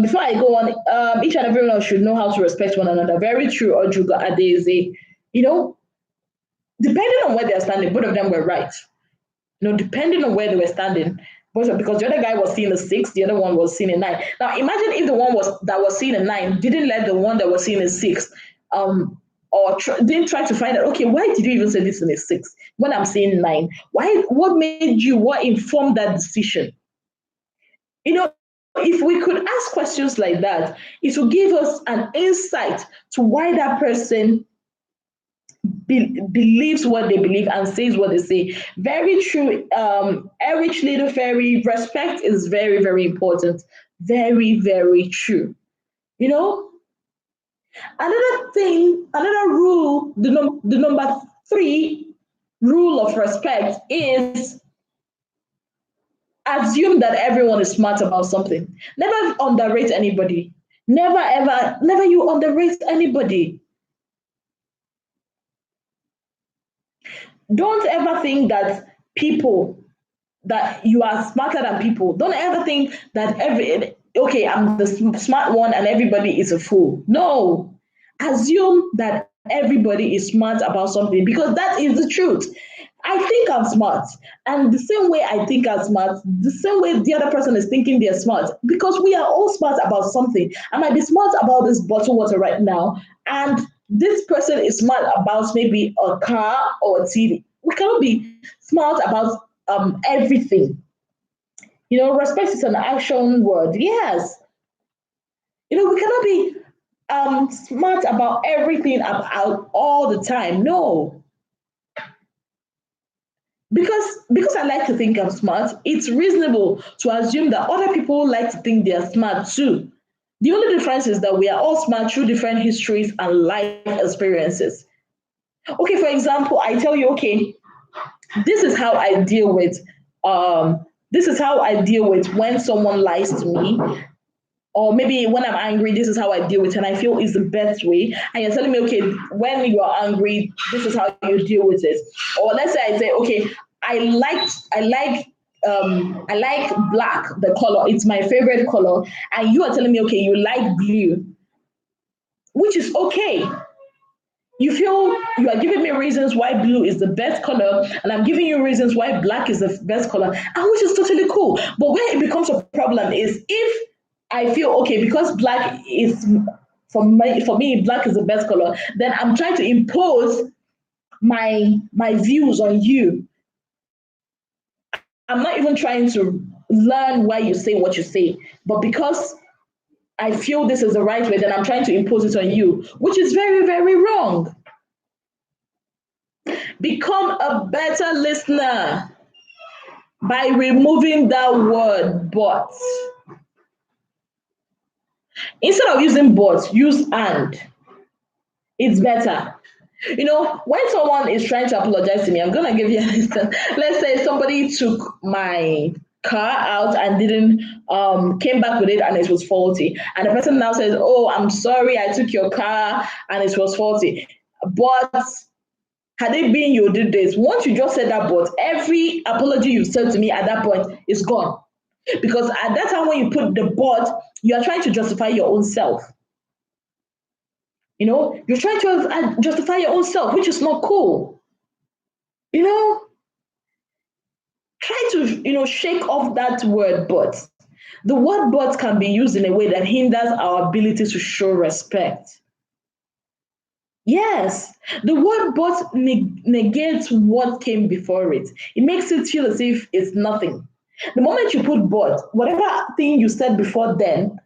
before I go on, each and everyone should know how to respect one another. Very true, Ojuga Adeze. You know, depending on where they are standing, both of them were right. You know, depending on where they were standing. Because the other guy was seeing a 6, the other one was seeing a 9. Now imagine if the one that was seeing a 9 didn't let the one that was seeing a 6 or didn't try to find out, okay, why did you even say this in a 6 when I'm saying 9? Why? What made you? What informed that decision? You know, if we could ask questions like that, it will give us an insight to why that person believes what they believe and says what they say. Very true. Erich Little Fairy, respect is very, very important. Very, very true. You know, another thing, another rule, the number 3 rule of respect is assume that everyone is smart about something. Never underrate anybody. Never ever, never you underrate anybody. Don't ever think that people that you are smarter than people. Don't ever think that okay, I'm the smart one and everybody is a fool. No. Assume that everybody is smart about something because that is the truth. I think I'm smart. And the same way I think I'm smart, the same way the other person is thinking they're smart, because we are all smart about something. I might be smart about this bottle water right now, and this person is smart about maybe a car or a TV. We cannot be smart about everything. You know, respect is an action word. Yes. You know, we cannot be smart about everything about all the time. No. Because I like to think I'm smart, it's reasonable to assume that other people like to think they're smart too. The only difference is that we are all smart through different histories and life experiences. Okay, for example, I tell you, okay, this is how I deal with this is how I deal with when someone lies to me, or maybe when I'm angry, this is how I deal with it, and I feel is the best way. And you're telling me, okay, when you are angry, this is how you deal with it. Or let's say I say, okay, I like black, the color. It's my favorite color, and you are telling me, okay, you like blue, which is okay. You feel you are giving me reasons why blue is the best color, and I'm giving you reasons why black is the best color, and which is totally cool. But where it becomes a problem is if I feel okay because black is for me black is the best color, then I'm trying to impose my views on you. I'm not even trying to learn why you say what you say, but because I feel this is the right way, then I'm trying to impose it on you, which is very, very wrong. Become a better listener by removing that word but. Instead of using but, use and. It's better. You know, when someone is trying to apologize to me, I'm gonna give you an instance. Let's say somebody took my car out and didn't came back with it and it was faulty. And the person now says, oh, I'm sorry, I took your car and it was faulty. But had it been you did this, once you just said that but, every apology you said to me at that point is gone. Because at that time when you put the but, you are trying to justify your own self. You know, you're trying to justify your own self, which is not cool. You know, try to, shake off that word but. The word but can be used in a way that hinders our ability to show respect. Yes, the word but negates what came before it. It makes it feel as if it's nothing. The moment you put but, whatever thing you said before then,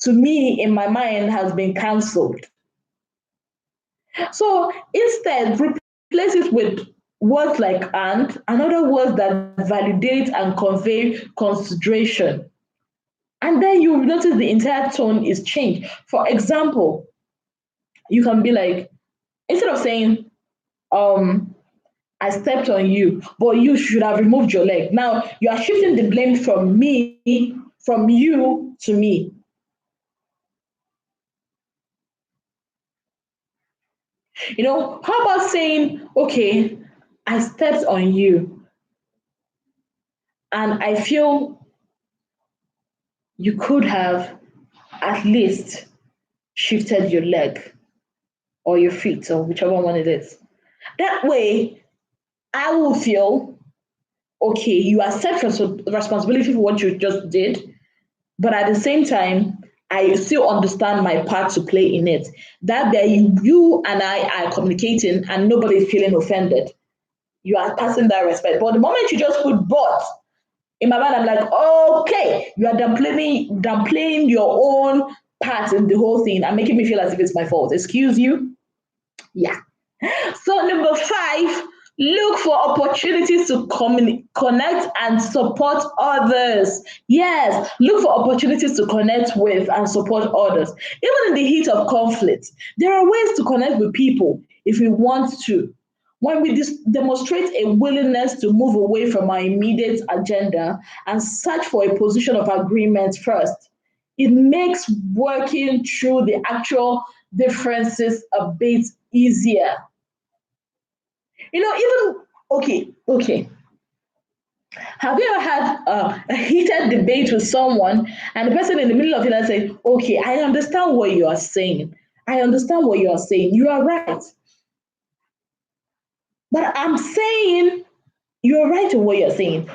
to me, in my mind, has been cancelled. So instead, replace it with words like and other words that validate and convey consideration. And then you notice the entire tone is changed. For example, you can be like, instead of saying, I stepped on you, but you should have removed your leg. Now you are shifting the blame from you to me. How about saying, okay, I stepped on you and I feel you could have at least shifted your leg or your feet or whichever one it is. That way, I will feel okay, you accept responsibility for what you just did, but at the same time, I still understand my part to play in it. That way, you and I are communicating and nobody is feeling offended. You are passing that respect. But the moment you just put but, in my mind, I'm like, okay, you are downplaying your own part in the whole thing and making me feel as if it's my fault. Excuse you? Yeah. So number 5, look for opportunities to connect and support others. Yes, look for opportunities to connect with and support others. Even in the heat of conflict, there are ways to connect with people if we want to. When we demonstrate a willingness to move away from our immediate agenda and search for a position of agreement first, it makes working through the actual differences a bit easier. Even okay. Have you ever had a heated debate with someone and the person in the middle of it and say, okay, I understand what you are saying. I understand what you are saying. You are right. But I'm saying you're right in what you're saying.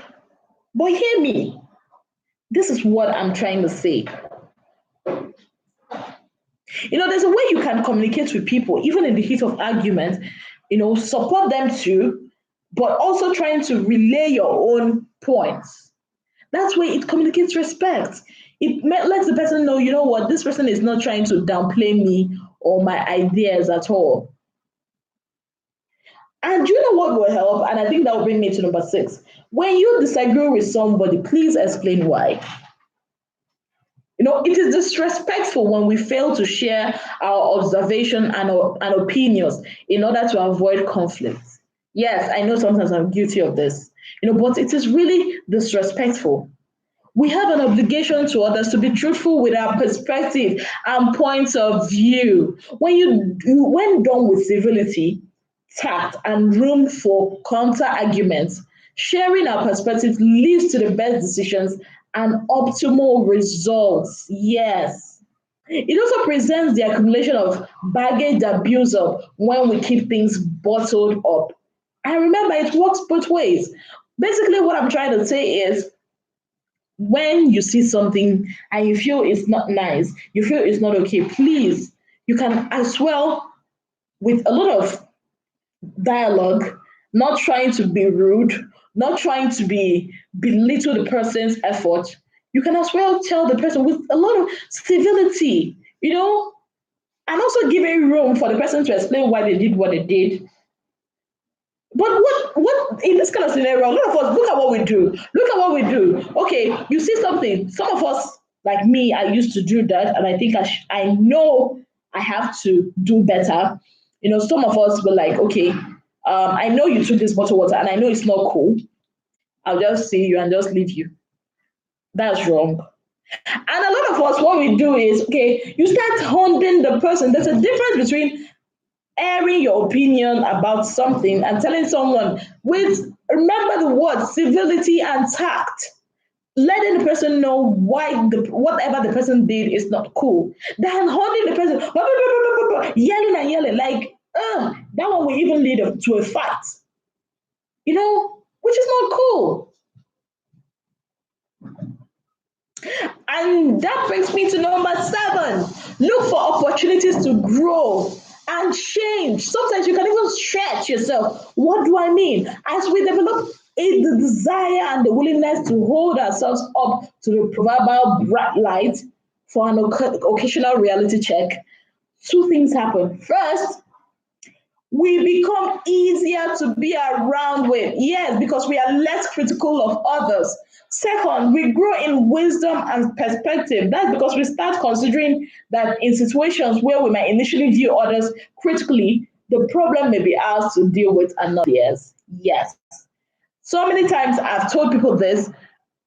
But hear me. This is what I'm trying to say. There's a way you can communicate with people, even in the heat of argument, support them too, but also trying to relay your own points. That's where it communicates respect. Lets the person know, you know what, this person is not trying to downplay me or my ideas at all. And you know what will help? And I think that will bring me to number 6. When you disagree with somebody, please explain why. It is disrespectful when we fail to share our observation and opinions in order to avoid conflict. Yes, I know sometimes I'm guilty of this, but it is really disrespectful. We have an obligation to others to be truthful with our perspective and points of view. When done with civility, tact, and room for counter arguments, sharing our perspective leads to the best decisions and optimal results. Yes. It also presents the accumulation of baggage that builds up when we keep things bottled up. And remember, it works both ways. Basically, what I'm trying to say is when you see something and you feel it's not nice, you feel it's not okay, please, you can as well, with a lot of dialogue, not trying to be rude, not trying to belittle the person's effort. You can as well tell the person with a lot of civility, and also giving room for the person to explain why they did what they did. But what in this kind of scenario, a lot of us look at what we do. Look at what we do. Okay, you see something. Some of us, like me, I used to do that, and I think I know I have to do better. Some of us were like, okay, I know you took this bottle of water, and I know it's not cool. I'll just see you and just leave you. That's wrong. And a lot of us, what we do is, okay, you start hounding the person. There's a difference between airing your opinion about something and telling someone with, remember the word, civility and tact, letting the person know why whatever the person did is not cool, then holding the person yelling and yelling like that one will even lead to a fight, which is not cool. And that brings me to number 7. Look for opportunities to grow and change. Sometimes you can even stretch yourself. What do I mean? As we develop the desire and the willingness to hold ourselves up to the proverbial bright light for an occasional reality check, 2 things happen. First, we become easier to be around with. Yes, because we are less critical of others. Second, we grow in wisdom and perspective. That's because we start considering that in situations where we might initially view others critically, the problem may be ours to deal with and not theirs. Yes. So many times I've told people this.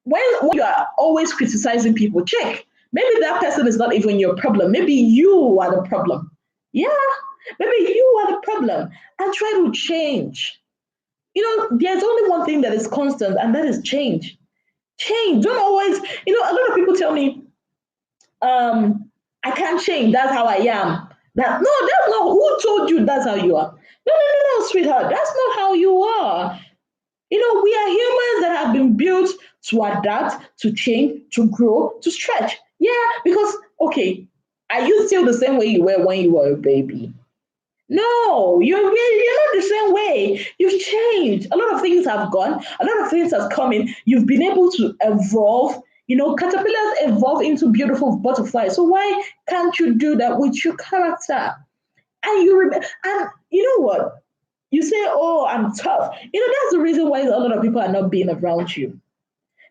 When you are always criticizing people, check. Maybe that person is not even your problem. Maybe you are the problem. Yeah. Maybe you are the problem and try to change. There's only one thing that is constant, and that is change. Change. Don't always, a lot of people tell me, I can't change. That's how I am. That's not who told you that's how you are. No, no, no, no, sweetheart. That's not how you are. We are humans that have been built to adapt, to change, to grow, to stretch. Yeah, because okay, are you still the same way you were when you were a baby? No, you're not the same way. You've changed. A lot of things have gone. A lot of things have come in. You've been able to evolve. Caterpillars evolve into beautiful butterflies. So why can't you do that with your character? And you know what? You say, "Oh, I'm tough." That's the reason why a lot of people are not being around you.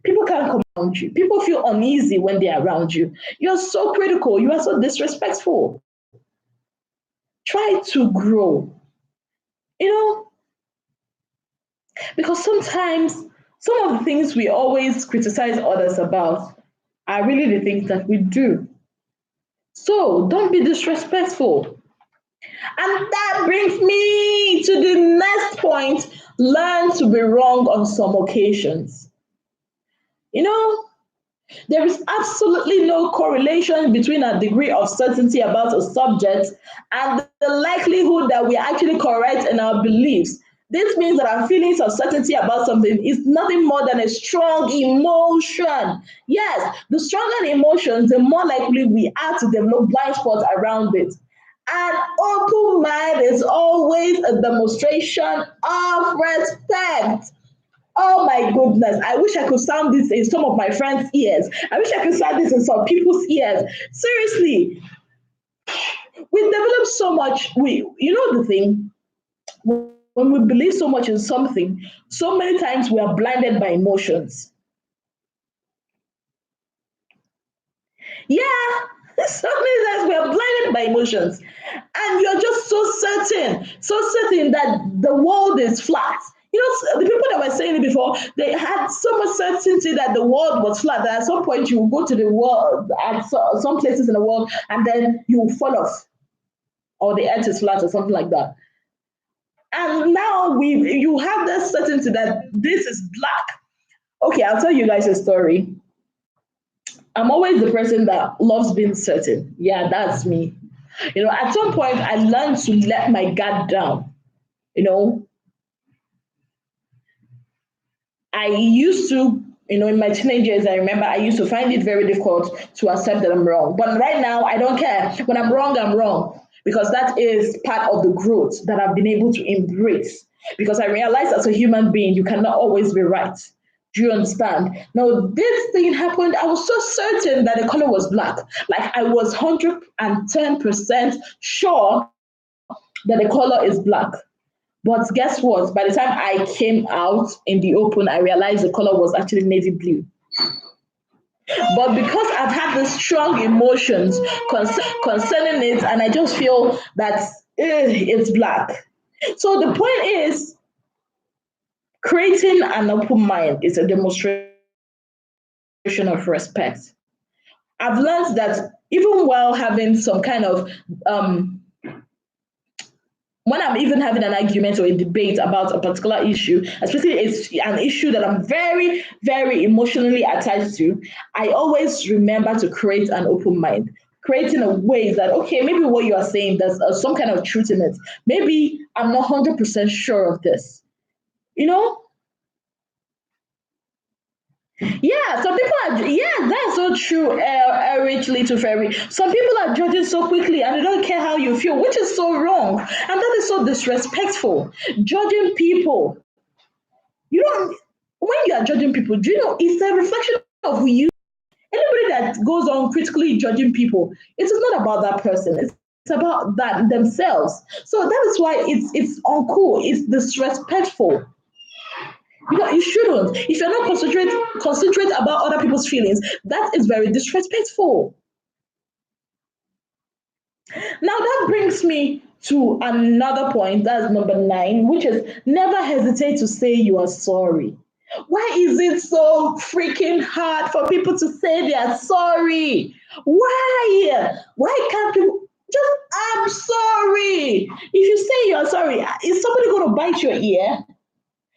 People can't come around you. People feel uneasy when they're around you. You're so critical. You are so disrespectful. Try to grow. You know, because sometimes some of the things we always criticize others about are really the things that we do. So don't be disrespectful. And that brings me to the next point: learn to be wrong on some occasions. You know, there is absolutely no correlation between a degree of certainty about a subject and the likelihood that we are actually correct in our beliefs. This means that our feelings of certainty about something is nothing more than a strong emotion. Yes, the stronger the emotions, the more likely we are to develop blind spots around it. An open mind is always a demonstration of respect. Oh my goodness. I wish I could sound this in some of my friends' ears. I wish I could sound this in some people's ears. Seriously, we develop so much. The thing, when we believe so much in something, so many times we are blinded by emotions. Yeah, so many times we are blinded by emotions. And you're just so certain that the world is flat. The people that were saying it before, they had so much certainty that the world was flat that at some point you will go to the world, at some places in the world, and then you will fall off, or the earth is flat, or something like that. And now you have this certainty that this is black. Okay, I'll tell you guys a story. I'm always the person that loves being certain. Yeah, that's me. At some point, I learned to let my guard down. You know, I used to, in my teenage years, I remember I used to find it very difficult to accept that I'm wrong. But right now, I don't care. When I'm wrong, I'm wrong. Because that is part of the growth that I've been able to embrace. Because I realize as a human being, you cannot always be right. Do you understand? Now, this thing happened. I was so certain that the color was black. Like I was 110% sure that the color is black. But guess what? By the time I came out in the open, I realized the color was actually navy blue. But because I've had the strong emotions concerning it, and I just feel that it's black. So the point is, creating an open mind is a demonstration of respect. I've learned that even while having some kind of when I'm even having an argument or a debate about a particular issue, especially it's an issue that I'm very, very emotionally attached to, I always remember to create an open mind. Creating a way that, okay, maybe what you are saying, there's some kind of truth in it. Maybe I'm not 100% sure of this. You know, Yeah, some people are. Yeah, that's so true. Rich Little Fairy. Some people are judging so quickly and they don't care how you feel, which is so wrong, and that is so disrespectful. Judging people, you don't. When you are judging people, do you know it's a reflection of who you. Anybody that goes on critically judging people, it is not about that person. It's about that themselves. So that is why it's uncool. It's disrespectful. You shouldn't. If you're not concentrate about other people's feelings, that is very disrespectful. Now that brings me to another point, that's number 9, which is never hesitate to say you are sorry. Why is it so freaking hard for people to say they are sorry? Why? Why can't people just I'm sorry? sorry. If you say you're sorry, is somebody going to bite your ear?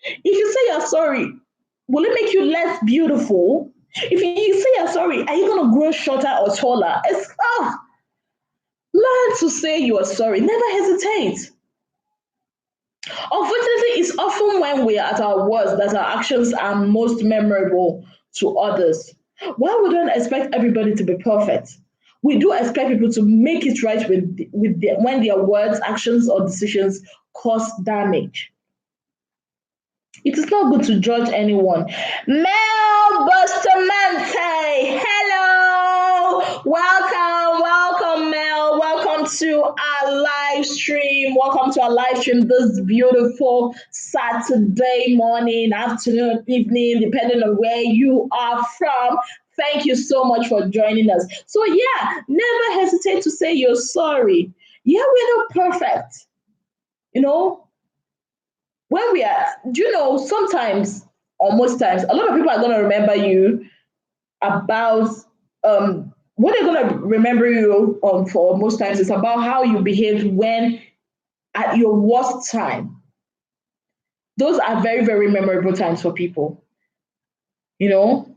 If you say you're sorry, will it make you less beautiful? If you say you're sorry, are you going to grow shorter or taller? Learn to say you are sorry. Never hesitate. Unfortunately, it's often when we are at our worst that our actions are most memorable to others. While we don't expect everybody to be perfect, we do expect people to make it right when their words, actions, or decisions cause damage. It is not good to judge anyone. Mel Bustamante, hello, welcome, Mel. Welcome to our live stream. Welcome to our live stream this beautiful Saturday morning, afternoon, evening, depending on where you are from. Thank you so much for joining us. So yeah, never hesitate to say you're sorry. Yeah, we're not perfect. You know, when we are, do you know, sometimes or most times, a lot of people are going to remember you about what they're going to remember you for most times is about how you behaved when at your worst time. Those are very, very memorable times for people. You know,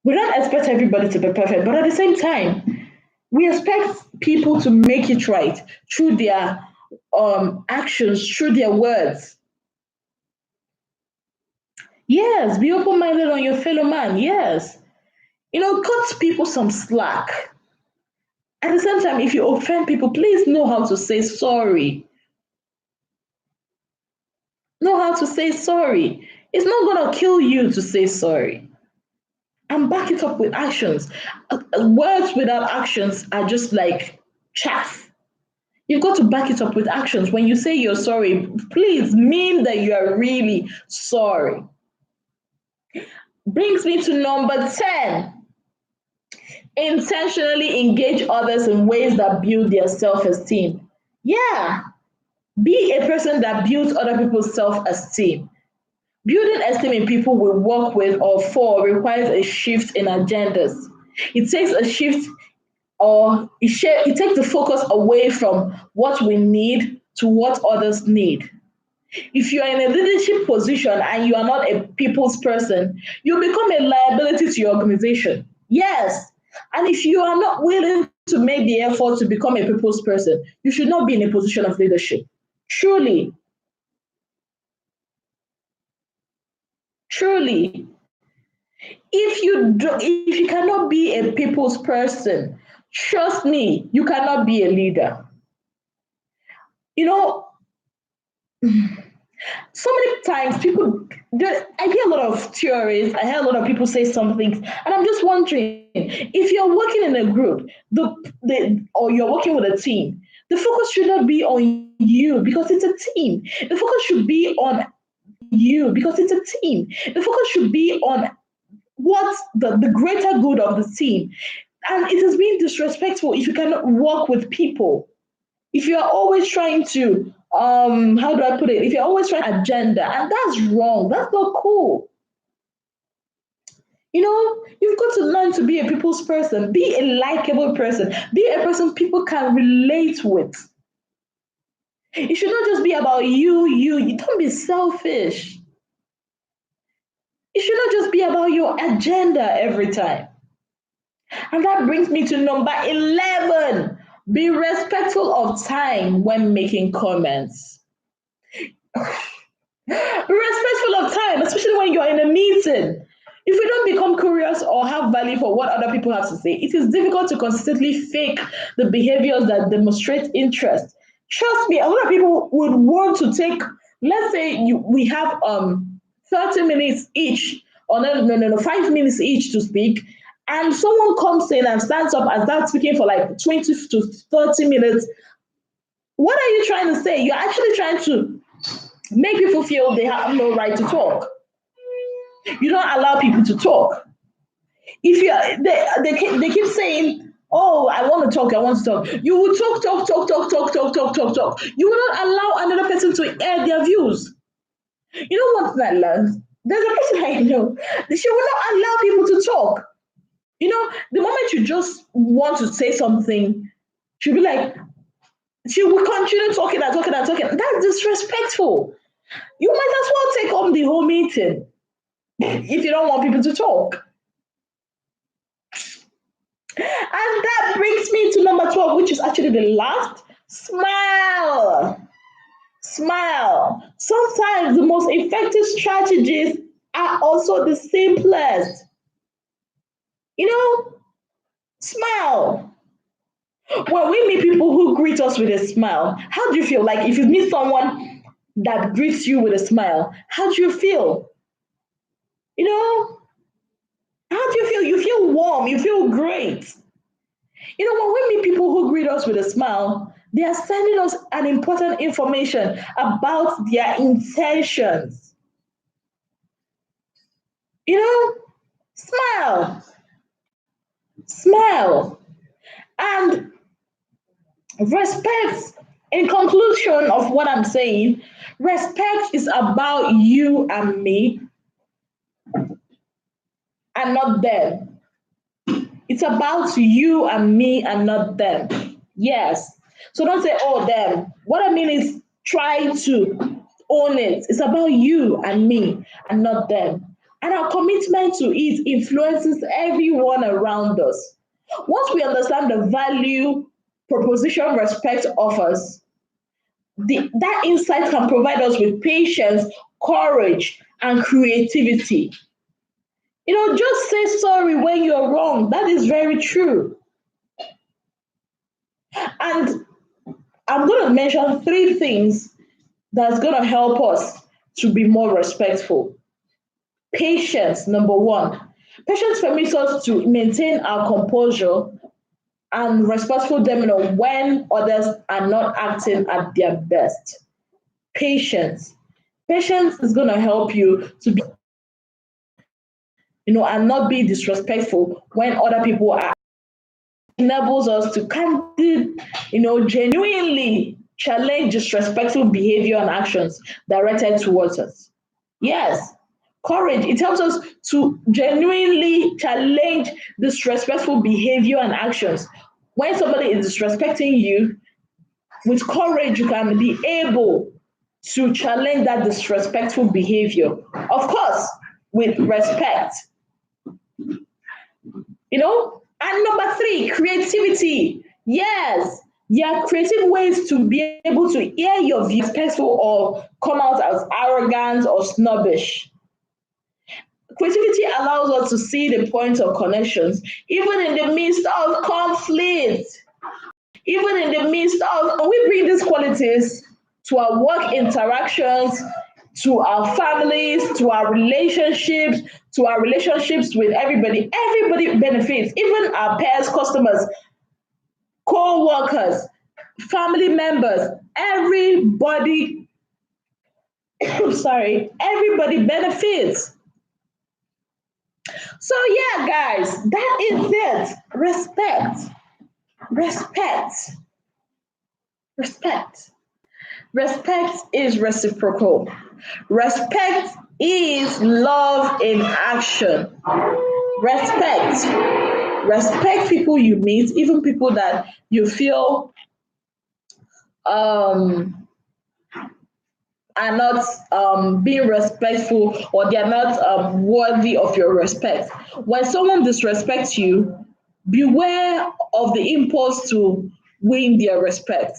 we don't expect everybody to be perfect, but at the same time, we expect people to make it right through their actions, through their words. Yes, be open minded on your fellow man. Yes. Cut people some slack. At the same time, if you offend people, please know how to say sorry. Know how to say sorry. It's not going to kill you to say sorry. And back it up with actions. Words without actions are just like chaff. You've got to back it up with actions. When you say you're sorry, please mean that you are really sorry. Brings me to number 10. Intentionally engage others in ways that build their self-esteem. Yeah, be a person that builds other people's self-esteem. Building esteem in people we work with or for requires a shift in agendas. It takes a shift it takes the focus away from what we need to what others need. If you are in a leadership position and you are not a people's person, you become a liability to your organization. Yes. And if you are not willing to make the effort to become a people's person, you should not be in a position of leadership. Truly. Truly. If you cannot be a people's person, trust me, you cannot be a leader. You know, so many times I hear a lot of theories, I hear a lot of people say some things, and I'm just wondering if you're working in a group, or you're working with a team, the focus should not be on you because it's a team. The focus should be on you because it's a team. The focus should be on what's the greater good of the team. And it has been disrespectful if you cannot work with people. If you are always trying to how do I put it? If you're always trying agenda, and that's wrong, that's not cool. You've got to learn to be a people's person, be a likable person, be a person people can relate with. It should not just be about you don't be selfish. It should not just be about your agenda every time. And that brings me to number 11. Be respectful of time when making comments. Be respectful of time, especially when you're in a meeting. If we don't become curious or have value for what other people have to say, it is difficult to consistently fake the behaviors that demonstrate interest. Trust me, a lot of people would want to take, let's say we have 30 minutes each, or no, 5 minutes each to speak, and someone comes in and stands up and starts speaking for like 20 to 30 minutes. What are you trying to say? You're actually trying to make people feel they have no right to talk. You don't allow people to talk. If they keep saying, "Oh, I want to talk, I want to talk," you will talk. You will not allow another person to air their views. You know what I learned? There's a person I know. She will not allow people to talk. The moment you just want to say something, she'll be like, She will continue talking and talking and talking. That's disrespectful. You might as well take up the whole meeting if you don't want people to talk. And that brings me to number 12, which is actually the last. Smile. Smile. Sometimes the most effective strategies are also the simplest. You know, smile. When we meet people who greet us with a smile, how do you feel? Like if you meet someone that greets you with a smile, how do you feel? You know, how do you feel? You feel warm, you feel great. You know, when we meet people who greet us with a smile, they are sending us an important information about their intentions. You know, smile, smile. And respect, in conclusion of what I'm saying, respect is about you and me and not them. It's about you and me and not them. Yes. So don't say, oh, them. What I mean is try to own it. It's about you and me and not them. And our commitment to it influences everyone around us. Once we understand the value proposition respect offers, that insight can provide us with patience, courage, and creativity. You know, just say sorry when you're wrong. That is very true. And I'm going to mention three things that's going to help us to be more respectful. Patience, number one. Patience permits us to maintain our composure and respectful demeanor when others are not acting at their best. Patience. Patience is going to help you to be, and not be disrespectful when other people are. Enables us to genuinely challenge disrespectful behavior and actions directed towards us. Yes, courage. It helps us to genuinely challenge disrespectful behavior and actions. When somebody is disrespecting you, with courage, you can be able to challenge that disrespectful behavior. Of course, with respect. And number three, creativity. Yes, there are creative ways to be able to hear your views peaceful or come out as arrogant or snobbish. Creativity allows us to see the points of connections, even in the midst of conflict. Even in the midst of, when we bring these qualities to our work interactions, to our families, to our relationships with everybody benefits, even our peers, customers, co-workers, family members, everybody, sorry, everybody benefits. So yeah, guys, that is it. Respect, respect. Respect is reciprocal. Respect is love in action. Respect. Respect people you meet, even people that you feel um, are not being respectful, or they are not worthy of your respect. When someone disrespects you, beware of the impulse to win their respect.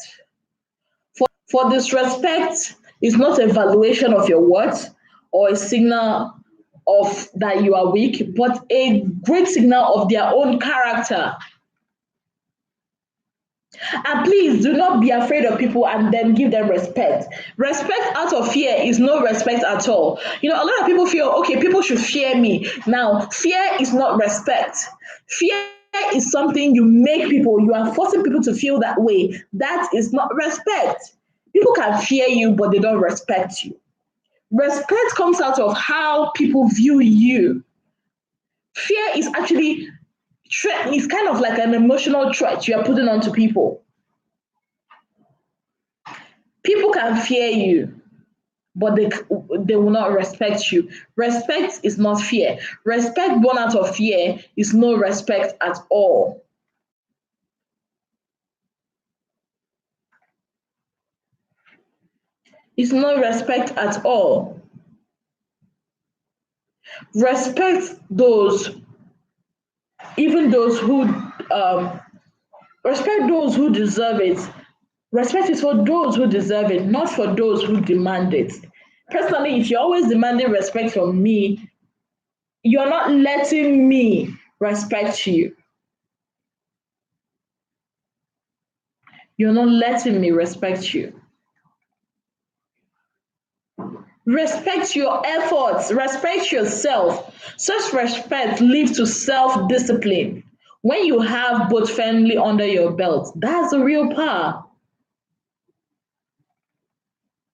For disrespect is not a valuation of your worth or a signal of that you are weak, but a great signal of their own character. And please do not be afraid of people and then give them respect. Respect out of fear is no respect at all. A lot of people feel, okay, people should fear me. Now, fear is not respect. Fear is something you are forcing people to feel that way. That is not respect. People can fear you, but they don't respect you. Respect comes out of how people view you. Fear is actually it's kind of like an emotional threat you are putting onto people. People can fear you, but they will not respect you. Respect is not fear. Respect born out of fear is no respect at all. It's not respect at all. Respect those, even those who respect those who deserve it. Respect is for those who deserve it, not for those who demand it. Personally, if you're always demanding respect from me, you're not letting me respect you. You're not letting me respect you. Respect your efforts, respect yourself. Such respect leads to self discipline. When you have both family under your belt, that's the real power.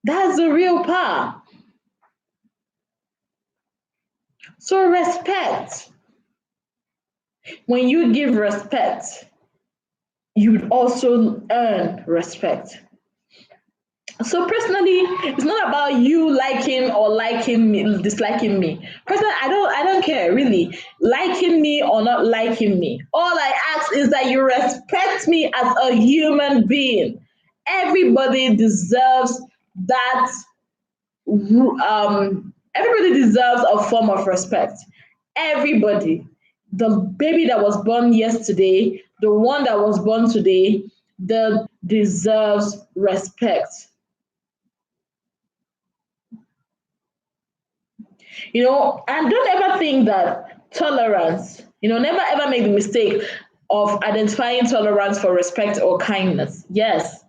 That's the real power. So, respect. When you give respect, you would also earn respect. So personally, it's not about you liking or liking me, disliking me. Personally, I don't care really. Liking me or not liking me. All I ask is that you respect me as a human being. Everybody deserves that. Everybody deserves a form of respect. Everybody. The baby that was born yesterday, the one that was born today, the deserves respect. And don't ever think that tolerance, never ever make the mistake of identifying tolerance for respect or kindness. Yes,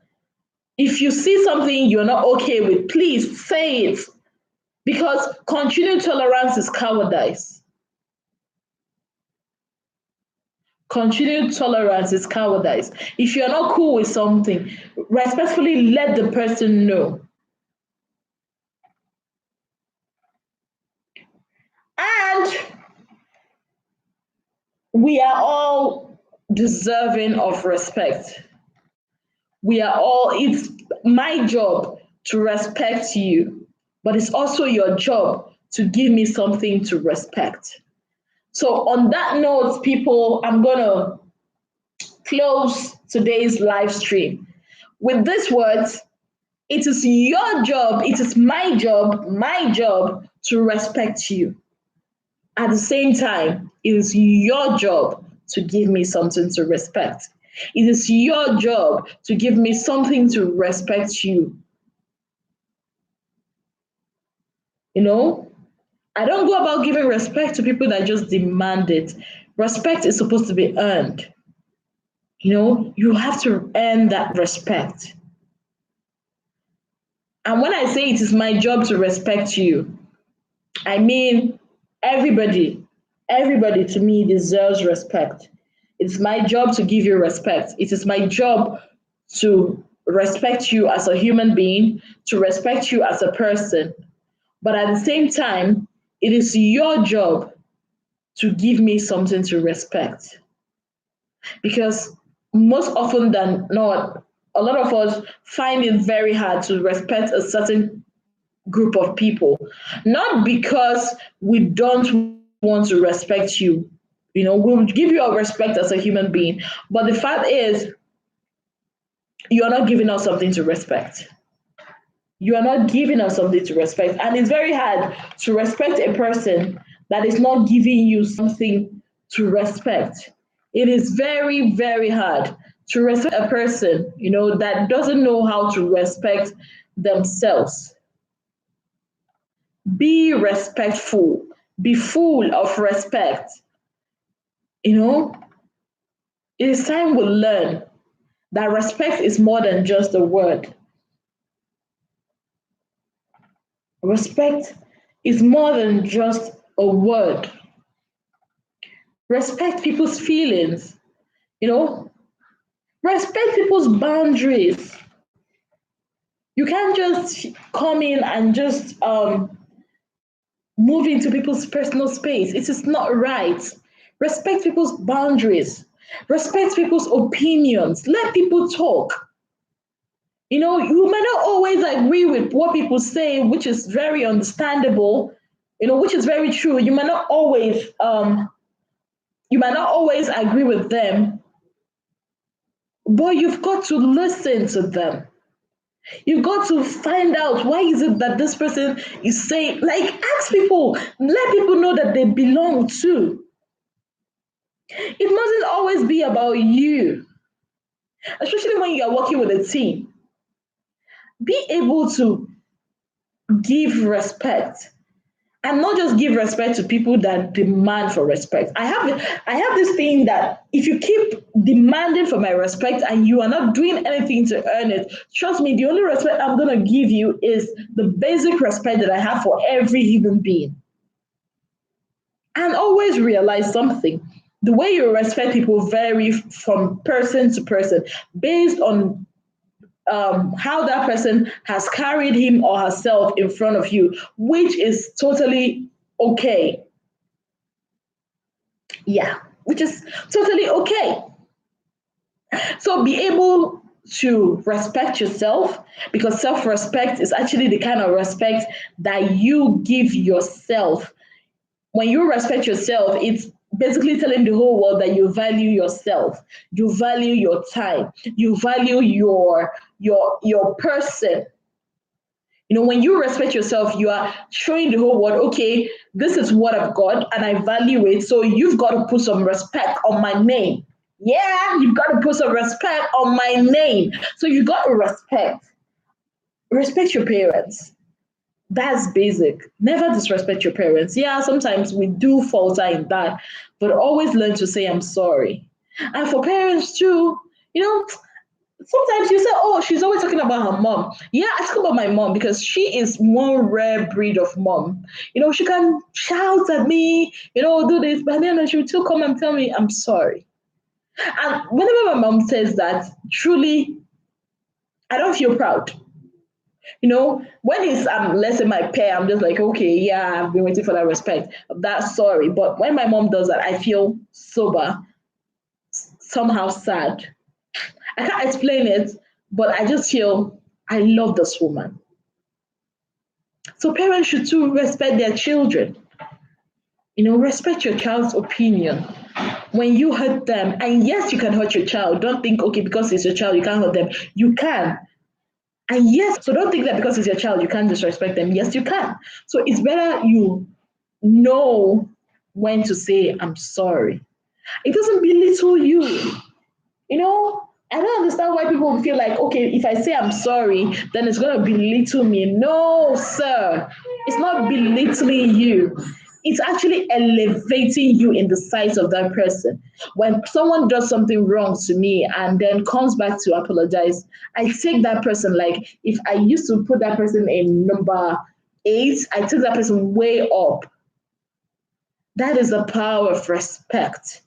if you see something you're not okay with, please say it, because continued tolerance is cowardice. Continued tolerance is cowardice. If you're not cool with something, respectfully let the person know. And we are all deserving of respect. It's my job to respect you, but it's also your job to give me something to respect. So, on that note, people, I'm going to close today's live stream with these words. It is your job, it is my job to respect you. At the same time, it is your job to give me something to respect. It is your job to give me something to respect you. You know, I don't go about giving respect to people that just demand it. Respect is supposed to be earned. You have to earn that respect. And when I say it is my job to respect you, I mean everybody, everybody to me deserves respect. It's my job to give you respect. It is my job to respect you as a human being, to respect you as a person. But at the same time, it is your job to give me something to respect. Because most often than not, a lot of us find it very hard to respect a certain group of people. Not because we don't want to respect you. We'll give you our respect as a human being. But the fact is, you're not giving us something to respect. You are not giving us something to respect. And it's very hard to respect a person that is not giving you something to respect. It is very, very hard to respect a person, that doesn't know how to respect themselves. Be respectful. Be full of respect. It is time we learn that respect is more than just a word. Respect is more than just a word. Respect people's feelings, you know, respect people's boundaries. You can't just come in and just move into people's personal space. It is not right. Respect people's boundaries. Respect people's opinions. Let people talk. You may not always agree with what people say, which is very understandable, which is very true. You might not always agree with them, but you've got to listen to them. You got to find out why is it that this person is saying, like, ask people, let people know that they belong too. It mustn't always be about you, especially when you are working with a team. Be able to give respect, and not just give respect to people that demand for respect. I have this thing that if you keep demanding for my respect and you are not doing anything to earn it, trust me, the only respect I'm gonna give you is the basic respect that I have for every human being. And always realize something. The way you respect people vary from person to person based on how that person has carried him or herself in front of you, which is totally okay. Yeah, which is totally okay. So be able to respect yourself, because self respect is actually the kind of respect that you give yourself. When you respect yourself, it's basically telling the whole world that you value yourself, you value your time, you value your person. When you respect yourself, you are showing the whole world, okay, this is what I've got and I value it. So you've got to put some respect on my name. Yeah, you've got to put some respect on my name. So you got to respect your parents. That's basic. Never disrespect your parents. Yeah, sometimes we do falter in that, but always learn to say I'm sorry. And for parents too, you know, sometimes you say, oh, she's always talking about her mom. Yeah, I talk about my mom because she is one rare breed of mom. She can shout at me, do this, but then she will still come and tell me, I'm sorry. And whenever my mom says that, truly, I don't feel proud. When it's let's say my pair, I'm just like, okay, yeah, I've been waiting for that respect. That's sorry. But when my mom does that, I feel sober, somehow sad. I can't explain it, but I just feel I love this woman. So parents should too respect their children. Respect your child's opinion. When you hurt them, and yes, you can hurt your child. Don't think, okay, because it's your child, you can't hurt them. You can. And yes, so don't think that because it's your child, you can't disrespect them. Yes, you can. So it's better you know when to say, I'm sorry. It doesn't belittle you. I don't understand why people feel like, okay, if I say I'm sorry, then it's going to belittle me. No, sir. It's not belittling you. It's actually elevating you in the sight of that person. When someone does something wrong to me and then comes back to apologize, I take that person, like if I used to put that person in number 8, I take that person way up. That is the power of respect.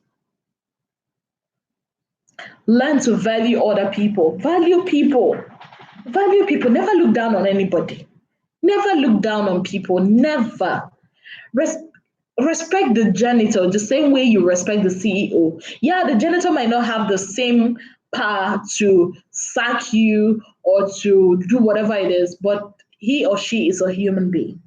Learn to value other people. Value people. Value people. Never look down on anybody. Never look down on people. Never. Res- Respect the janitor the same way you respect the CEO. Yeah, the janitor might not have the same power to sack you or to do whatever it is, but he or she is a human being.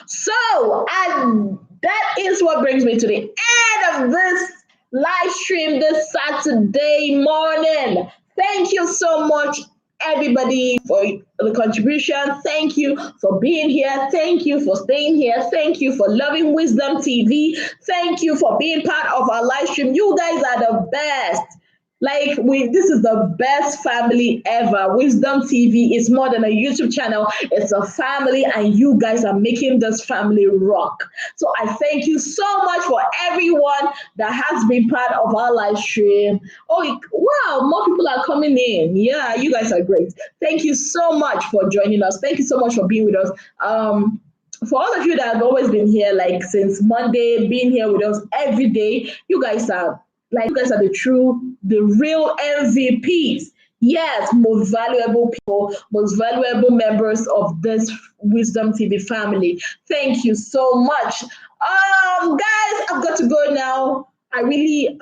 So, and that is what brings me to the end of this live stream this Saturday morning. Thank you so much, everybody, for the contribution. Thank you for being here. Thank you for staying here. Thank you for loving Wisdom TV. Thank you for being part of our live stream. You guys are the best. Like this is the best family ever. Wisdom TV is more than a YouTube channel. It's a family, and you guys are making this family rock. So I thank you so much for everyone that has been part of our live stream. Oh, wow, more people are coming in. Yeah, you guys are great. Thank you so much for joining us. Thank you so much for being with us. For all of you that have always been here, like since Monday, being here with us every day, you guys are the real MVPs. Yes, most valuable people, most valuable members of this Wisdom TV family. Thank you so much. Guys, I've got to go now. I really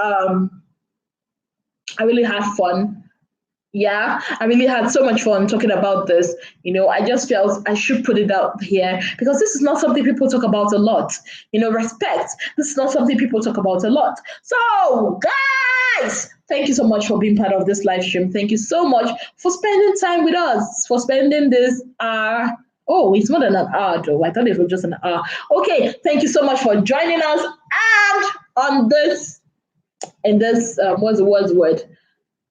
had fun. Yeah, I really had so much fun talking about this. I just felt I should put it out here because this is not something people talk about a lot. Respect. This is not something people talk about a lot. So, guys, thank you so much for being part of this live stream. Thank you so much for spending time with us, for spending this oh, it's more than an hour though. I thought it was just an hour. Okay, thank you so much for joining us and on this in this what's the word?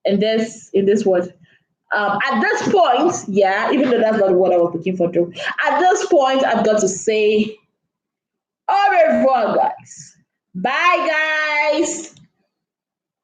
In this word. At this point, yeah, even though that's not what I was looking for, too. At this point, I've got to say au revoir, guys. Bye, guys.